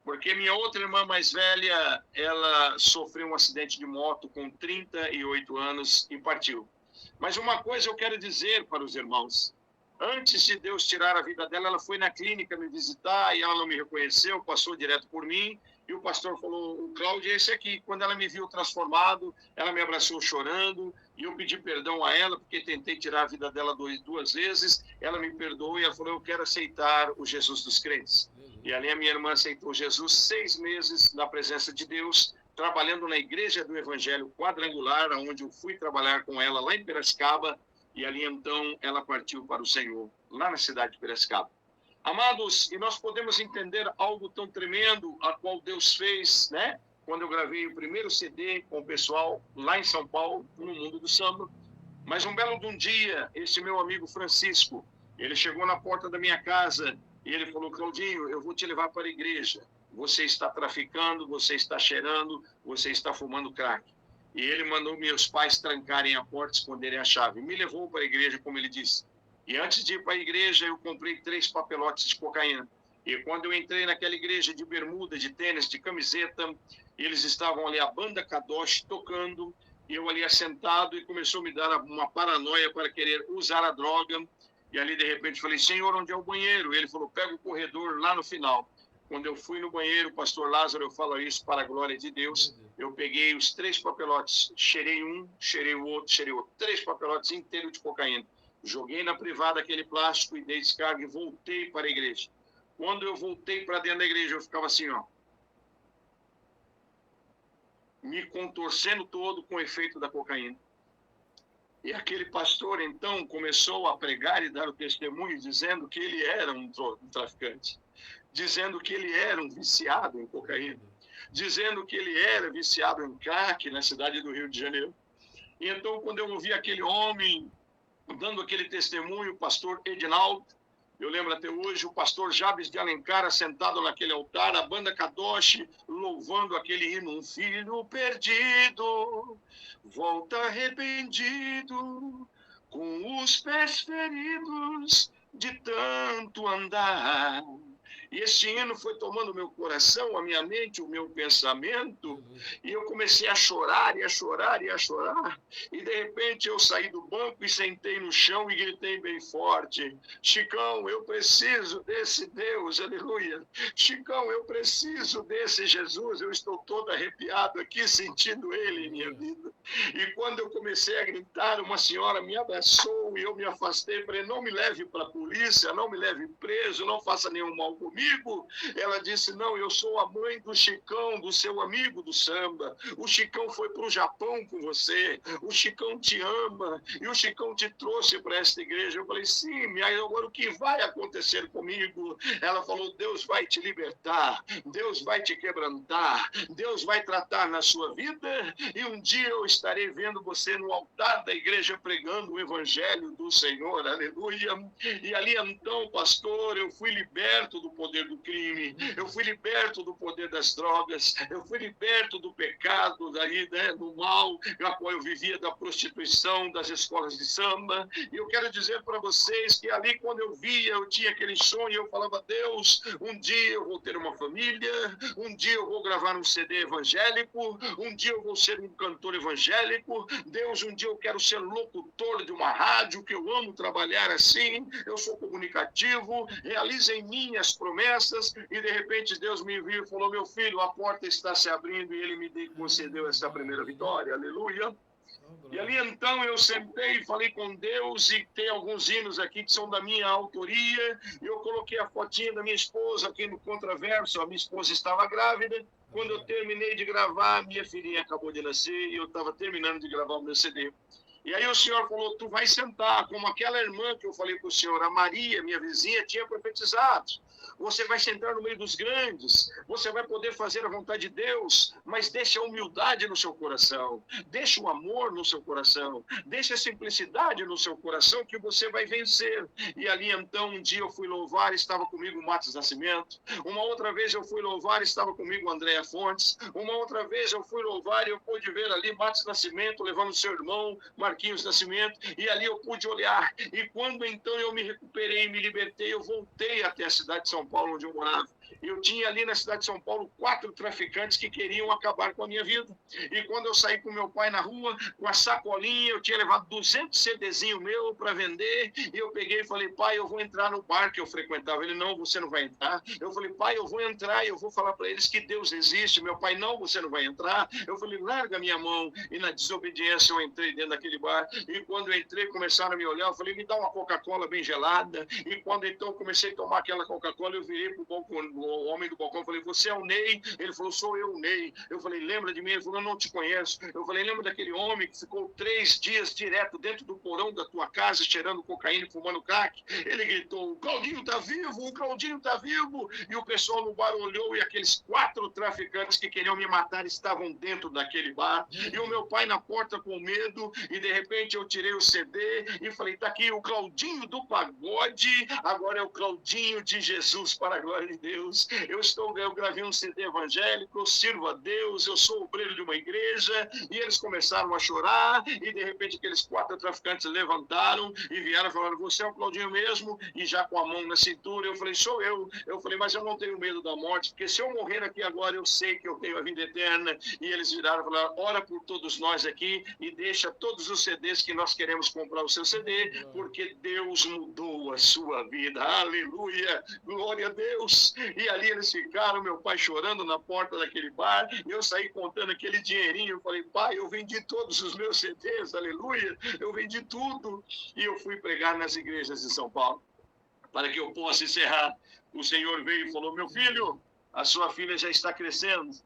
Porque minha outra irmã mais velha, ela sofreu um acidente de moto com 38 anos e partiu. Mas uma coisa eu quero dizer para os irmãos. Antes de Deus tirar a vida dela, ela foi na clínica me visitar e ela não me reconheceu, passou direto por mim. E o pastor falou, o Cláudio é esse aqui. Quando ela me viu transformado, ela me abraçou chorando. E eu pedi perdão a ela, porque tentei tirar a vida dela 2 vezes. Ela me perdoou e ela falou, eu quero aceitar o Jesus dos crentes. E ali a minha irmã aceitou Jesus 6 meses na presença de Deus, trabalhando na igreja do Evangelho Quadrangular, onde eu fui trabalhar com ela lá em Piracicaba. E ali, então, ela partiu para o Senhor, lá na cidade de Piracicaba. Amados, e nós podemos entender algo tão tremendo, a qual Deus fez, né? Quando eu gravei o primeiro CD com o pessoal lá em São Paulo, no Mundo do Samba. Mas um belo de um dia, esse meu amigo Francisco, ele chegou na porta da minha casa e ele falou, Claudinho, eu vou te levar para a igreja. Você está traficando, você está cheirando, você está fumando crack. E ele mandou meus pais trancarem a porta, esconderem a chave. Me levou para a igreja, como ele disse. E antes de ir para a igreja, eu comprei 3 papelotes de cocaína. E quando eu entrei naquela igreja de bermuda, de tênis, de camiseta, eles estavam ali, a banda Kadosh, tocando. E eu ali assentado e começou a me dar uma paranoia para querer usar a droga. E ali, de repente, falei, Senhor, onde é o banheiro? E ele falou, pega o corredor lá no final. Quando eu fui no banheiro, o pastor Lázaro, eu falo isso para a glória de Deus, eu peguei os 3 papelotes, cheirei um, cheirei o outro, 3 papelotes inteiros de cocaína. Joguei na privada aquele plástico e dei descarga e voltei para a igreja. Quando eu voltei para dentro da igreja, eu ficava assim, ó, me contorcendo todo com o efeito da cocaína. E aquele pastor, então, começou a pregar e dar o testemunho, dizendo que ele era um traficante, dizendo que ele era um viciado em cocaína, dizendo que ele era viciado em crack na cidade do Rio de Janeiro. E então, quando eu ouvi aquele homem dando aquele testemunho, o pastor Edinaldo, eu lembro até hoje, o pastor Jabes de Alencar sentado naquele altar, a banda Kadosh louvando aquele hino, um filho perdido, volta arrependido, com os pés feridos de tanto andar. E esse hino foi tomando meu coração, a minha mente, o meu pensamento, E eu comecei a chorar, e a chorar, e a chorar. E de repente eu saí do banco e sentei no chão e gritei bem forte: Chicão, eu preciso desse Deus, aleluia. Chicão, eu preciso desse Jesus. Eu estou todo arrepiado aqui, sentindo ele em minha vida. E quando eu comecei a gritar, uma senhora me abraçou e eu me afastei. Falei: não me leve para a polícia, não me leve preso, não faça nenhum mal comigo. Ela disse: não, eu sou a mãe do Chicão, do seu amigo do samba. O Chicão foi para o Japão com você, o Chicão te ama e o Chicão te trouxe para esta igreja. Eu falei: sim, aí agora o que vai acontecer comigo? Ela falou: Deus vai te libertar, Deus vai te quebrantar, Deus vai tratar na sua vida e um dia eu estarei vendo você no altar da igreja pregando o evangelho do Senhor, aleluia. E ali então, pastor, eu fui liberto do poder do crime, eu fui liberto do poder das drogas, eu fui liberto do pecado, daí, né, do mal, na qual eu vivia, da prostituição, das escolas de samba. E eu quero dizer para vocês que ali, quando eu via, eu tinha aquele sonho, eu falava: Deus, um dia eu vou ter uma família, um dia eu vou gravar um CD evangélico, um dia eu vou ser um cantor evangélico, Deus, um dia eu quero ser locutor de uma rádio, que eu amo trabalhar assim, eu sou comunicativo, realiza em mim as promessas. E de repente Deus me viu e falou: meu filho, a porta está se abrindo, e ele me concedeu essa primeira vitória, aleluia. E ali então eu sentei e falei com Deus, e tem alguns hinos aqui que são da minha autoria. Eu coloquei a fotinha da minha esposa aqui no contraverso. A minha esposa estava grávida. Quando eu terminei de gravar, minha filhinha acabou de nascer e eu estava terminando de gravar o meu CD. E aí o senhor falou: tu vai sentar, como aquela irmã que eu falei para o senhor, a Maria, minha vizinha, tinha profetizado. Você vai sentar no meio dos grandes, você vai poder fazer a vontade de Deus, mas deixa a humildade no seu coração, deixa o amor no seu coração, deixa a simplicidade no seu coração, que você vai vencer. E ali então, um dia eu fui louvar, estava comigo o Matos Nascimento, uma outra vez eu fui louvar, estava comigo a Andréa Fontes, uma outra vez eu fui louvar e eu pude ver ali Matos Nascimento levando seu irmão, Marquinhos Nascimento, e ali eu pude olhar. E quando então eu me recuperei e me libertei, eu voltei até a cidade de São Paulo, onde eu morava. Eu tinha ali na cidade de São Paulo 4 traficantes que queriam acabar com a minha vida. E quando eu saí com meu pai na rua, com a sacolinha, eu tinha levado 200 CDzinho meu para vender, e eu peguei e falei: pai, eu vou entrar no bar que eu frequentava. Ele: não, você não vai entrar. Eu falei: pai, eu vou entrar e eu vou falar para eles que Deus existe. Meu pai: não, você não vai entrar. Eu falei: larga minha mão. E na desobediência eu entrei dentro daquele bar, e quando eu entrei, começaram a me olhar. Eu falei: me dá uma Coca-Cola bem gelada. E quando então eu comecei a tomar aquela Coca-Cola, eu virei pro balcão, o homem do balcão, falei: você é o Ney? Ele falou: sou eu, o Ney. Eu falei: lembra de mim? Ele falou: eu não te conheço. Eu falei: lembra daquele homem que ficou 3 dias direto dentro do porão da tua casa, cheirando cocaína e fumando crack? Ele gritou: o Claudinho tá vivo, o Claudinho tá vivo. E o pessoal no bar olhou, e aqueles 4 traficantes que queriam me matar estavam dentro daquele bar. E o meu pai na porta com medo, e de repente eu tirei o CD e falei: tá aqui o Claudinho do pagode, agora é o Claudinho de Jesus, para a glória de Deus. Eu gravei um CD evangélico, eu sirvo a Deus, eu sou obreiro de uma igreja. E eles começaram a chorar, e de repente aqueles 4 traficantes levantaram e vieram e falaram: você é o Claudinho mesmo? E já com a mão na cintura, eu falei: sou eu. Eu falei: mas eu não tenho medo da morte, porque se eu morrer aqui agora, eu sei que eu tenho a vida eterna. E eles viraram e falaram: ora por todos nós aqui e deixa todos os CDs que nós queremos comprar o seu CD, porque Deus mudou a sua vida. Aleluia, glória a Deus. E ali eles ficaram, meu pai chorando na porta daquele bar, e eu saí contando aquele dinheirinho. Eu falei: pai, eu vendi todos os meus CDs, aleluia, eu vendi tudo. E eu fui pregar nas igrejas de São Paulo. Para que eu possa encerrar, o Senhor veio e falou: meu filho, a sua filha já está crescendo,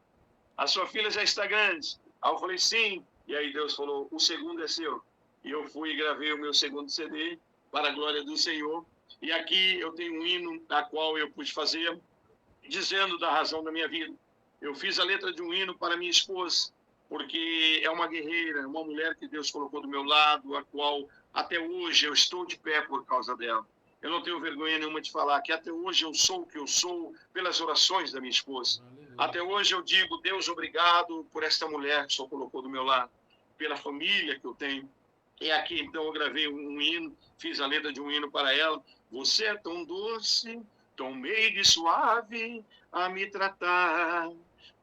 a sua filha já está grande. Aí eu falei: sim. E aí Deus falou: o segundo é seu. E eu fui e gravei o meu segundo CD, para a glória do Senhor. E aqui eu tenho um hino, a qual eu pude fazer, dizendo da razão da minha vida. Eu fiz a letra de um hino para minha esposa, porque é uma guerreira, uma mulher que Deus colocou do meu lado, a qual até hoje eu estou de pé por causa dela. Eu não tenho vergonha nenhuma de falar que até hoje eu sou o que eu sou pelas orações da minha esposa. Até hoje eu digo: Deus, obrigado por esta mulher que o Senhor colocou do meu lado, pela família que eu tenho. E aqui então eu gravei um hino, fiz a letra de um hino para ela. Você é tão doce, tão meio e suave a me tratar.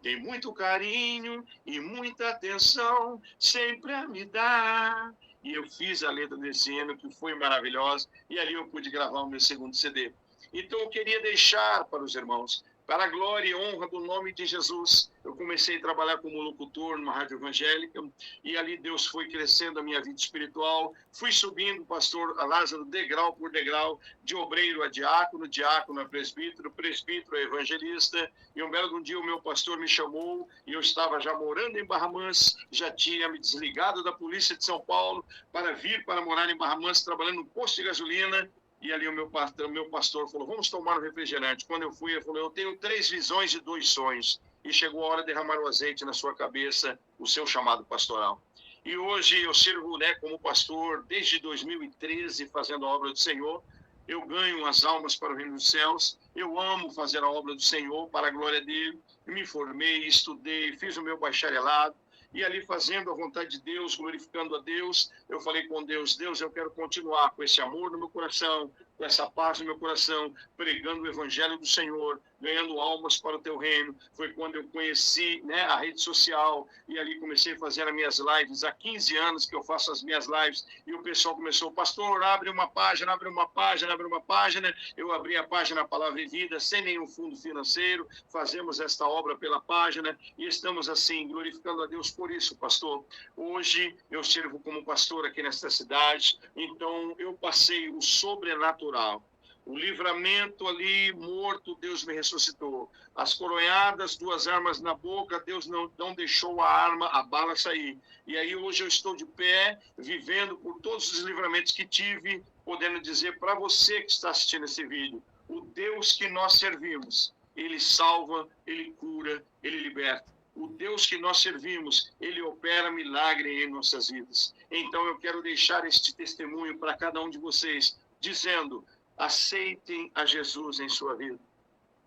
tem muito carinho e muita atenção sempre a me dar. E eu fiz a letra desse hino, que foi maravilhosa, e ali eu pude gravar o meu segundo CD. Então eu queria deixar para os irmãos, para a glória e honra do nome de Jesus. Eu comecei a trabalhar como locutor numa rádio evangélica, e ali Deus foi crescendo a minha vida espiritual. Fui subindo, pastor Lázaro, degrau por degrau, de obreiro a diácono, diácono a presbítero, presbítero a evangelista. E um belo dia o meu pastor me chamou, e eu estava já morando em Barra Mansa, já tinha me desligado da polícia de São Paulo para vir para morar em Barra Mansa, trabalhando no posto de gasolina. E ali o meu pastor falou, vamos tomar um refrigerante. Quando eu fui, ele falou, eu tenho 3 visões e 2 sonhos. E chegou a hora de derramar o azeite na sua cabeça, o seu chamado pastoral. E hoje eu sirvo, né, como pastor desde 2013, fazendo a obra do Senhor. Eu ganho as almas para o reino dos céus. Eu amo fazer a obra do Senhor para a glória dele. Eu me formei, estudei, fiz o meu bacharelado. E ali fazendo a vontade de Deus, glorificando a Deus, eu falei com Deus, Deus, eu quero continuar com esse amor no meu coração, com essa paz no meu coração, pregando o evangelho do Senhor, ganhando almas para o teu reino. Foi quando eu conheci, né, a rede social, e ali comecei a fazer as minhas lives. Há 15 anos que eu faço as minhas lives, e o pessoal começou, pastor, abre uma página, abre uma página, abre uma página. Eu abri a página Palavra e Vida, sem nenhum fundo financeiro, fazemos esta obra pela página, e estamos assim, glorificando a Deus por isso, pastor. Hoje eu sirvo como pastor aqui nesta cidade, então eu passei o sobrenatural. O livramento ali, morto, Deus me ressuscitou. As coronhadas, 2 armas na boca, Deus não deixou a bala sair. E aí hoje eu estou de pé, vivendo por todos os livramentos que tive, podendo dizer para você que está assistindo esse vídeo, o Deus que nós servimos, Ele salva, Ele cura, Ele liberta. O Deus que nós servimos, Ele opera milagre em nossas vidas. Então eu quero deixar este testemunho para cada um de vocês, dizendo, aceitem a Jesus em sua vida.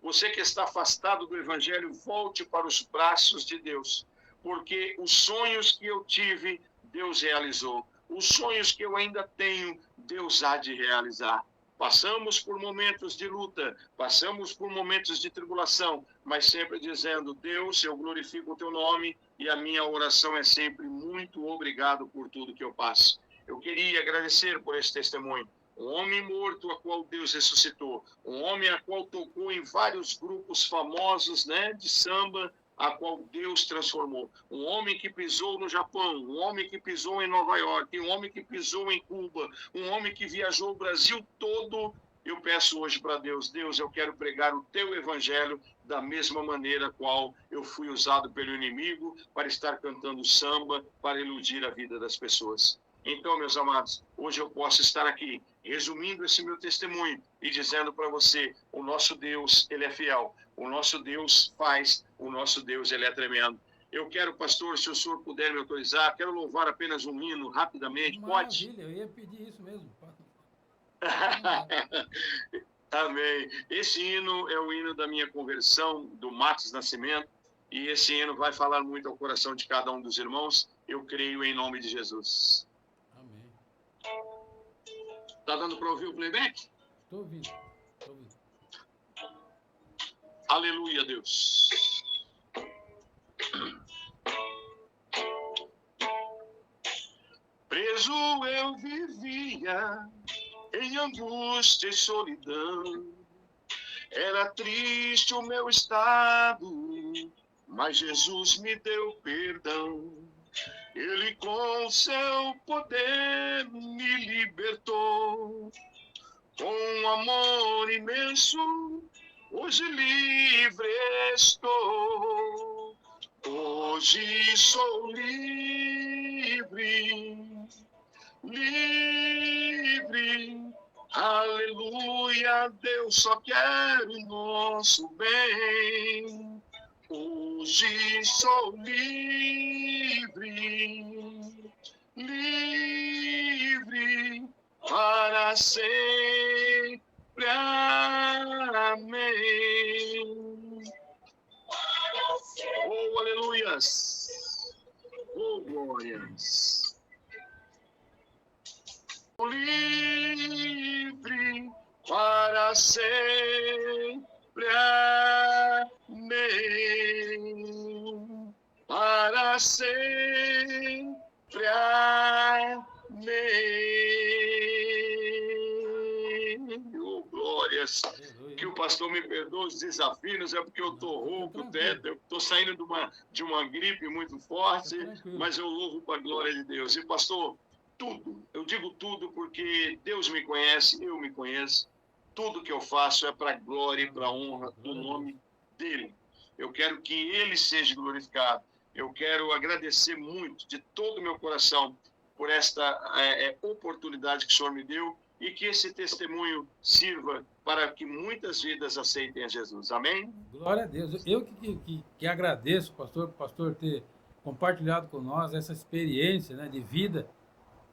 Você que está afastado do Evangelho, volte para os braços de Deus, porque os sonhos que eu tive, Deus realizou. Os sonhos que eu ainda tenho, Deus há de realizar. Passamos por momentos de luta, passamos por momentos de tribulação, mas sempre dizendo, Deus, eu glorifico o teu nome, e a minha oração é sempre muito obrigado por tudo que eu passo. Eu queria agradecer por esse testemunho. Um homem morto a qual Deus ressuscitou, um homem a qual tocou em vários grupos famosos, né, de samba, a qual Deus transformou. Um homem que pisou no Japão, um homem que pisou em Nova York, um homem que pisou em Cuba, um homem que viajou o Brasil todo. Eu peço hoje para Deus, Deus, eu quero pregar o teu evangelho da mesma maneira qual eu fui usado pelo inimigo para estar cantando samba, para iludir a vida das pessoas. Então, meus amados, hoje eu posso estar aqui resumindo esse meu testemunho e dizendo para você, o nosso Deus, Ele é fiel, o nosso Deus faz, o nosso Deus, Ele é tremendo. Eu quero, pastor, se o senhor puder me autorizar, quero louvar apenas um hino rapidamente, pode? Maravilha, eu ia pedir isso mesmo. Amém. Esse hino é o hino da minha conversão, do Matos Nascimento, e esse hino vai falar muito ao coração de cada um dos irmãos, eu creio em nome de Jesus. Está dando para ouvir o playback? Estou ouvindo. Aleluia, Deus. Preso eu vivia em angústia e solidão. Era triste o meu estado, mas Jesus me deu perdão. Ele com seu poder me libertou. Com amor imenso, hoje livre estou. Hoje sou livre, livre. Aleluia, Deus só quer o nosso bem. Hoje sou livre, livre para sempre. Amém. Oh, aleluias. Oh, glórias. Livre para sempre. Amém. para sempre. Amém. Oh, glórias. Que o pastor me perdoe os desafios, é porque eu estou rouco, eu estou saindo de uma gripe muito forte, mas eu louvo para a glória de Deus. E pastor, tudo, eu digo tudo porque Deus me conhece, eu me conheço. Tudo que eu faço é para a glória e para a honra do nome dele. Eu quero que ele seja glorificado. Eu quero agradecer muito, de todo o meu coração, por esta oportunidade que o Senhor me deu e que esse testemunho sirva para que muitas vidas aceitem a Jesus. Amém? Glória a Deus. Eu que agradeço, pastor ter compartilhado com nós essa experiência, né, de vida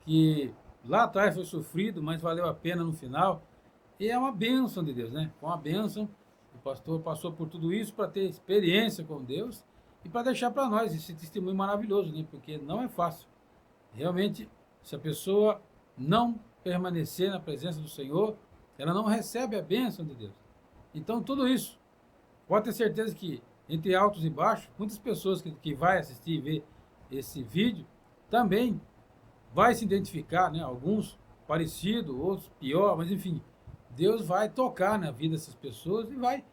que lá atrás foi sofrido, mas valeu a pena no final. E é uma bênção de Deus, né? Foi uma bênção. O pastor passou por tudo isso para ter experiência com Deus e para deixar para nós esse testemunho maravilhoso, né? Porque não é fácil. Realmente, se a pessoa não permanecer na presença do Senhor, ela não recebe a bênção de Deus. Então, tudo isso, pode ter certeza que, entre altos e baixos, muitas pessoas que vai assistir e ver esse vídeo, também vai se identificar, né? Alguns parecidos, outros pior, mas enfim, Deus vai tocar na vida dessas pessoas e vai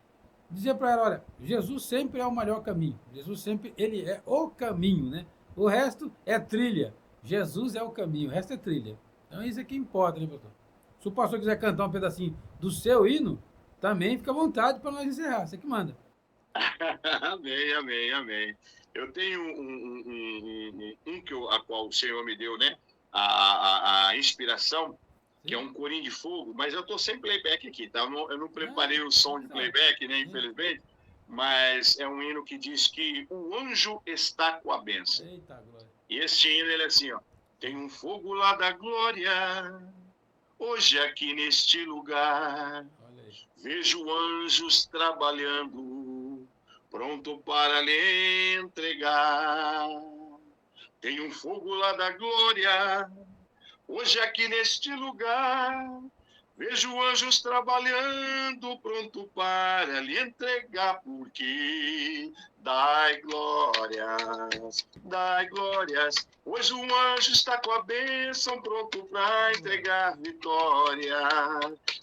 dizer para ela, olha, Jesus sempre é o melhor caminho. Jesus sempre, ele é o caminho, né? O resto é trilha. Jesus é o caminho, o resto é trilha. Então isso é que importa, né, pastor? Se o pastor quiser cantar um pedacinho do seu hino, também fica à vontade para nós encerrar. Você que manda. Amém, amém, amém. Eu tenho a qual o Senhor me deu, né? A inspiração, que é um corinho de fogo, mas eu estou sem playback aqui, tá? Eu não preparei o som de playback, né, infelizmente, mas é um hino que diz que o anjo está com a bênção. Eita, glória. E esse hino, ele é assim, ó. Tem um fogo lá da glória, hoje aqui neste lugar. Vejo anjos trabalhando, pronto para lhe entregar. Tem um fogo lá da glória, hoje aqui neste lugar. Vejo anjos trabalhando, pronto para lhe entregar, porque dai glórias, dai glórias. Hoje um anjo está com a bênção, pronto para entregar vitória.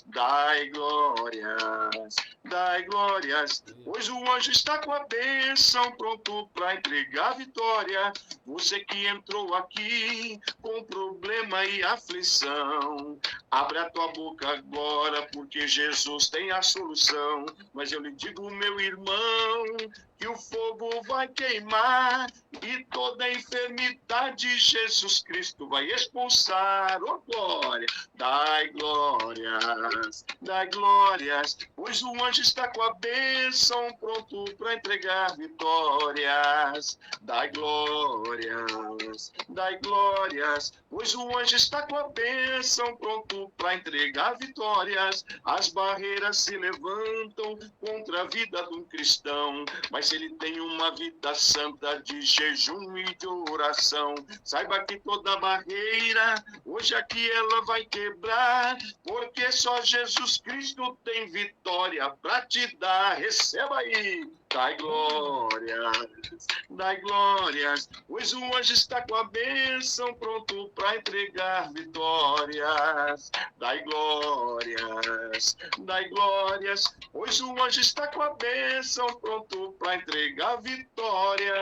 Dai glórias, dai glórias. Hoje o anjo está com a bênção, pronto para entregar vitória. Você que entrou aqui com problema e aflição, abre a tua boca agora, porque Jesus tem a solução. Mas eu lhe digo, meu irmão, que o fogo vai queimar e toda a enfermidade Jesus Cristo vai expulsar. Oh, glória! Dai glórias, dai glórias, pois o anjo está com a bênção, pronto para entregar vitórias. Dai glórias, pois o anjo está com a bênção, pronto para entregar vitórias. As barreiras se levantam contra a vida de um cristão, mas se ele tem uma vida santa de jejum e de oração, saiba que toda barreira hoje aqui ela vai quebrar, porque só Jesus Cristo tem vitória para te dar. Receba aí. Dai glórias, pois o anjo está com a bênção, pronto para entregar vitórias. Dai glórias, pois o anjo está com a bênção, pronto para entregar vitória.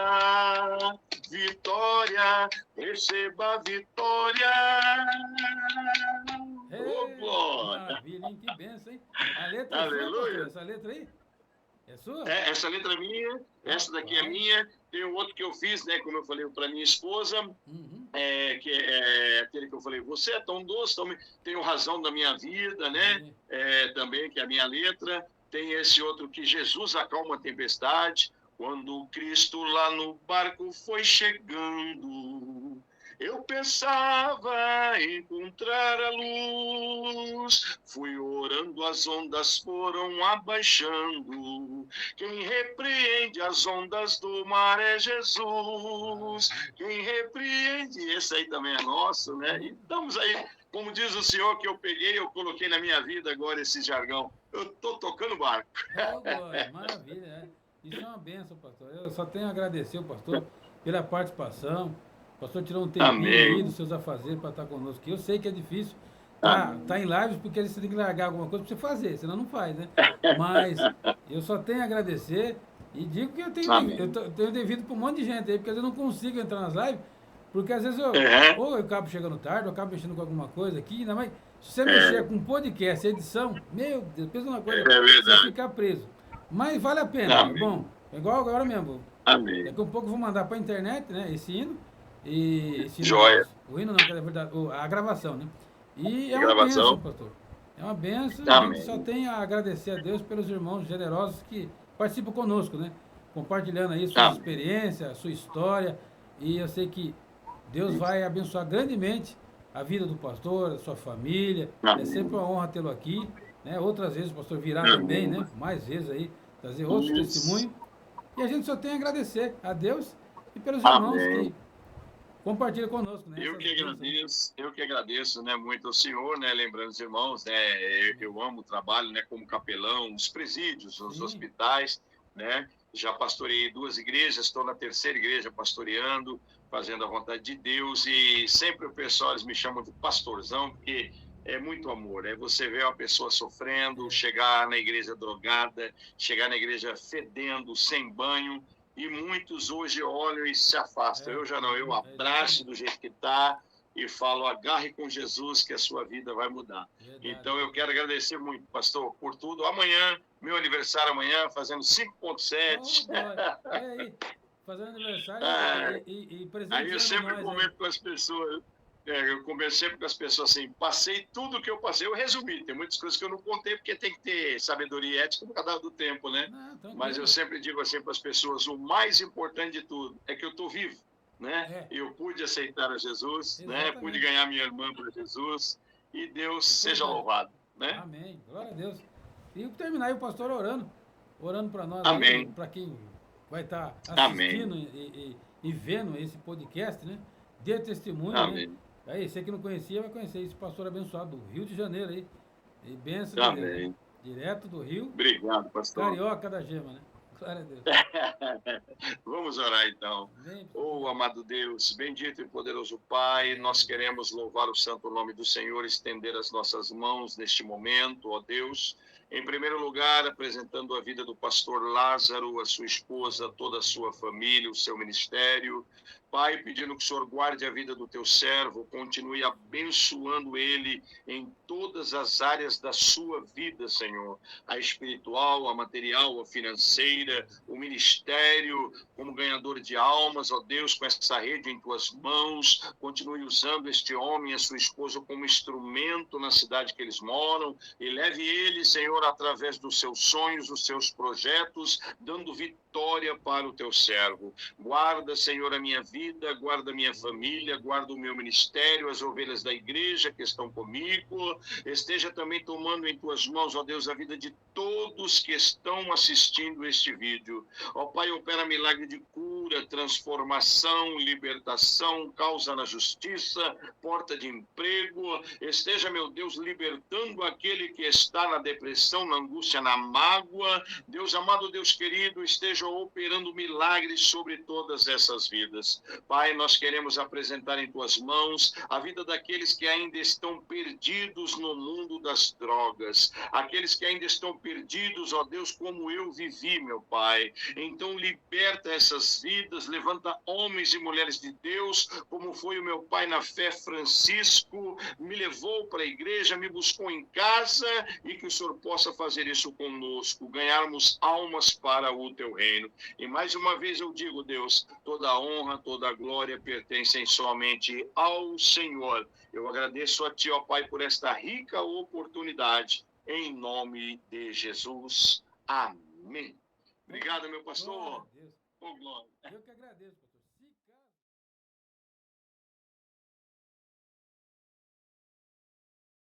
Vitória, receba a vitória. Oh, glória! Maravilha, hein? Que bênção, hein? A letra Aleluia. Essa letra aí? É sua? Essa letra é minha, essa daqui é minha. Tem o outro que eu fiz, né, como eu falei para minha esposa, que é aquele que eu falei, você é tão doce, tenho razão da minha vida, né, também, que é a minha letra. Tem esse outro que Jesus acalma a tempestade, quando Cristo lá no barco foi chegando. Eu pensava encontrar a luz, fui orando, as ondas foram abaixando. Quem repreende as ondas do mar é Jesus. Quem repreende, esse aí também é nosso, né? E estamos aí, como diz o senhor que eu coloquei na minha vida agora esse jargão. Eu estou tocando barco. Oh, glória, maravilha, né? Isso é uma bênção, pastor. Eu só tenho a agradecer o pastor pela participação. O pastor tirou um tempinho aí dos seus afazeres para estar conosco aqui. Eu sei que é difícil tá em lives, porque você tem que largar alguma coisa para você fazer, senão não faz, né? Mas eu só tenho a agradecer e digo que eu tenho devido para um monte de gente aí, porque às vezes eu não consigo entrar nas lives, porque às vezes ou eu acabo chegando tarde, ou eu acabo mexendo com alguma coisa aqui, ainda mais se você mexer com podcast, edição, meu Deus, pensa numa coisa, você ficar preso. Mas vale a pena, é bom. É igual agora mesmo. Amém. Daqui a um pouco eu vou mandar para a internet, né, esse hino. E esse Joia. O hino não, que é verdade, a gravação, né? E é uma bênção, pastor. É uma bênção. A gente só tem a agradecer a Deus pelos irmãos generosos que participam conosco, né? Compartilhando aí sua experiência, sua história. E eu sei que Deus vai abençoar grandemente a vida do pastor, a sua família. É sempre uma honra tê-lo aqui, né? Outras vezes o pastor virá também, né? Mais vezes aí, trazer outros testemunhos. E a gente só tem a agradecer a Deus e pelos irmãos que compartilham conosco, né? Eu que agradeço, né, muito ao senhor, né, lembrando os irmãos, né, eu amo o trabalho, né, como capelão, os presídios, os hospitais, né, já pastoreei 2 igrejas, estou na 3ª igreja pastoreando, fazendo a vontade de Deus, e sempre o pessoal, eles me chamam de pastorzão, porque é muito amor, você vê uma pessoa sofrendo, chegar na igreja drogada, chegar na igreja fedendo, sem banho, e muitos hoje olham e se afastam. Eu já não, eu abraço do jeito que está e falo, agarre com Jesus que a sua vida vai mudar. Então eu quero agradecer muito, pastor, por tudo. Amanhã, meu aniversário amanhã, fazendo 5.7. Fazendo aniversário e presente. Aí eu sempre comento com as pessoas... eu converso sempre com as pessoas assim, passei tudo o que eu passei, eu resumi, tem muitas coisas que eu não contei, porque tem que ter sabedoria e ética por causa do tempo, né? Mas eu sempre digo assim para as pessoas, o mais importante de tudo é que eu estou vivo, né? Eu pude aceitar a Jesus, né? Pude ganhar minha irmã para Jesus, e Deus seja louvado, né? Amém, glória a Deus. E terminar aí o pastor orando para nós, para quem vai estar assistindo e vendo esse podcast, né? Dê testemunho, amém. Né? Aí, você que não conhecia, vai conhecer esse pastor abençoado do Rio de Janeiro aí. E bênção de Deus, né? Direto do Rio. Obrigado, pastor. Carioca da Gema, né? Glória a Deus. Vamos orar então. Amado Deus, bendito e poderoso Pai, nós queremos louvar o santo nome do Senhor, estender as nossas mãos neste momento, ó Deus. Em primeiro lugar, apresentando a vida do pastor Lázaro, a sua esposa, toda a sua família, o seu ministério. Pai, pedindo que o Senhor guarde a vida do teu servo, continue abençoando ele em todas as áreas da sua vida, Senhor. A espiritual, a material, a financeira, o ministério, como ganhador de almas, ó Deus, com essa rede em tuas mãos. Continue usando este homem e a sua esposa como instrumento na cidade que eles moram. E leve ele, Senhor, através dos seus sonhos, dos seus projetos, dando vitória para o teu servo. Guarda, Senhor, a minha vida, guarda a minha família, guarda o meu ministério, as ovelhas da igreja que estão comigo. Esteja também tomando em tuas mãos, ó Deus, a vida de todos que estão assistindo este vídeo. Ó Pai, opera milagre de cura, transformação, libertação, causa na justiça, porta de emprego. Esteja, meu Deus, libertando aquele que está na depressão, na angústia, na mágoa. Deus amado, Deus querido, esteja operando milagres sobre todas essas vidas. Pai, nós queremos apresentar em tuas mãos a vida daqueles que ainda estão perdidos no mundo das drogas, aqueles que ainda estão perdidos, ó Deus, como eu vivi, meu Pai. Então liberta essas vidas, levanta homens e mulheres de Deus, como foi o meu pai na fé, Francisco, me levou para a igreja, me buscou em casa, e que o Senhor possa fazer isso conosco, ganharmos almas para o teu reino. E mais uma vez eu digo, Deus, toda a honra, toda a glória pertencem somente ao Senhor. Eu agradeço a Ti, ó Pai, por esta rica oportunidade, em nome de Jesus. Amém. Obrigado, meu pastor. Glória a Deus. Oh, glória. Eu que agradeço, pastor.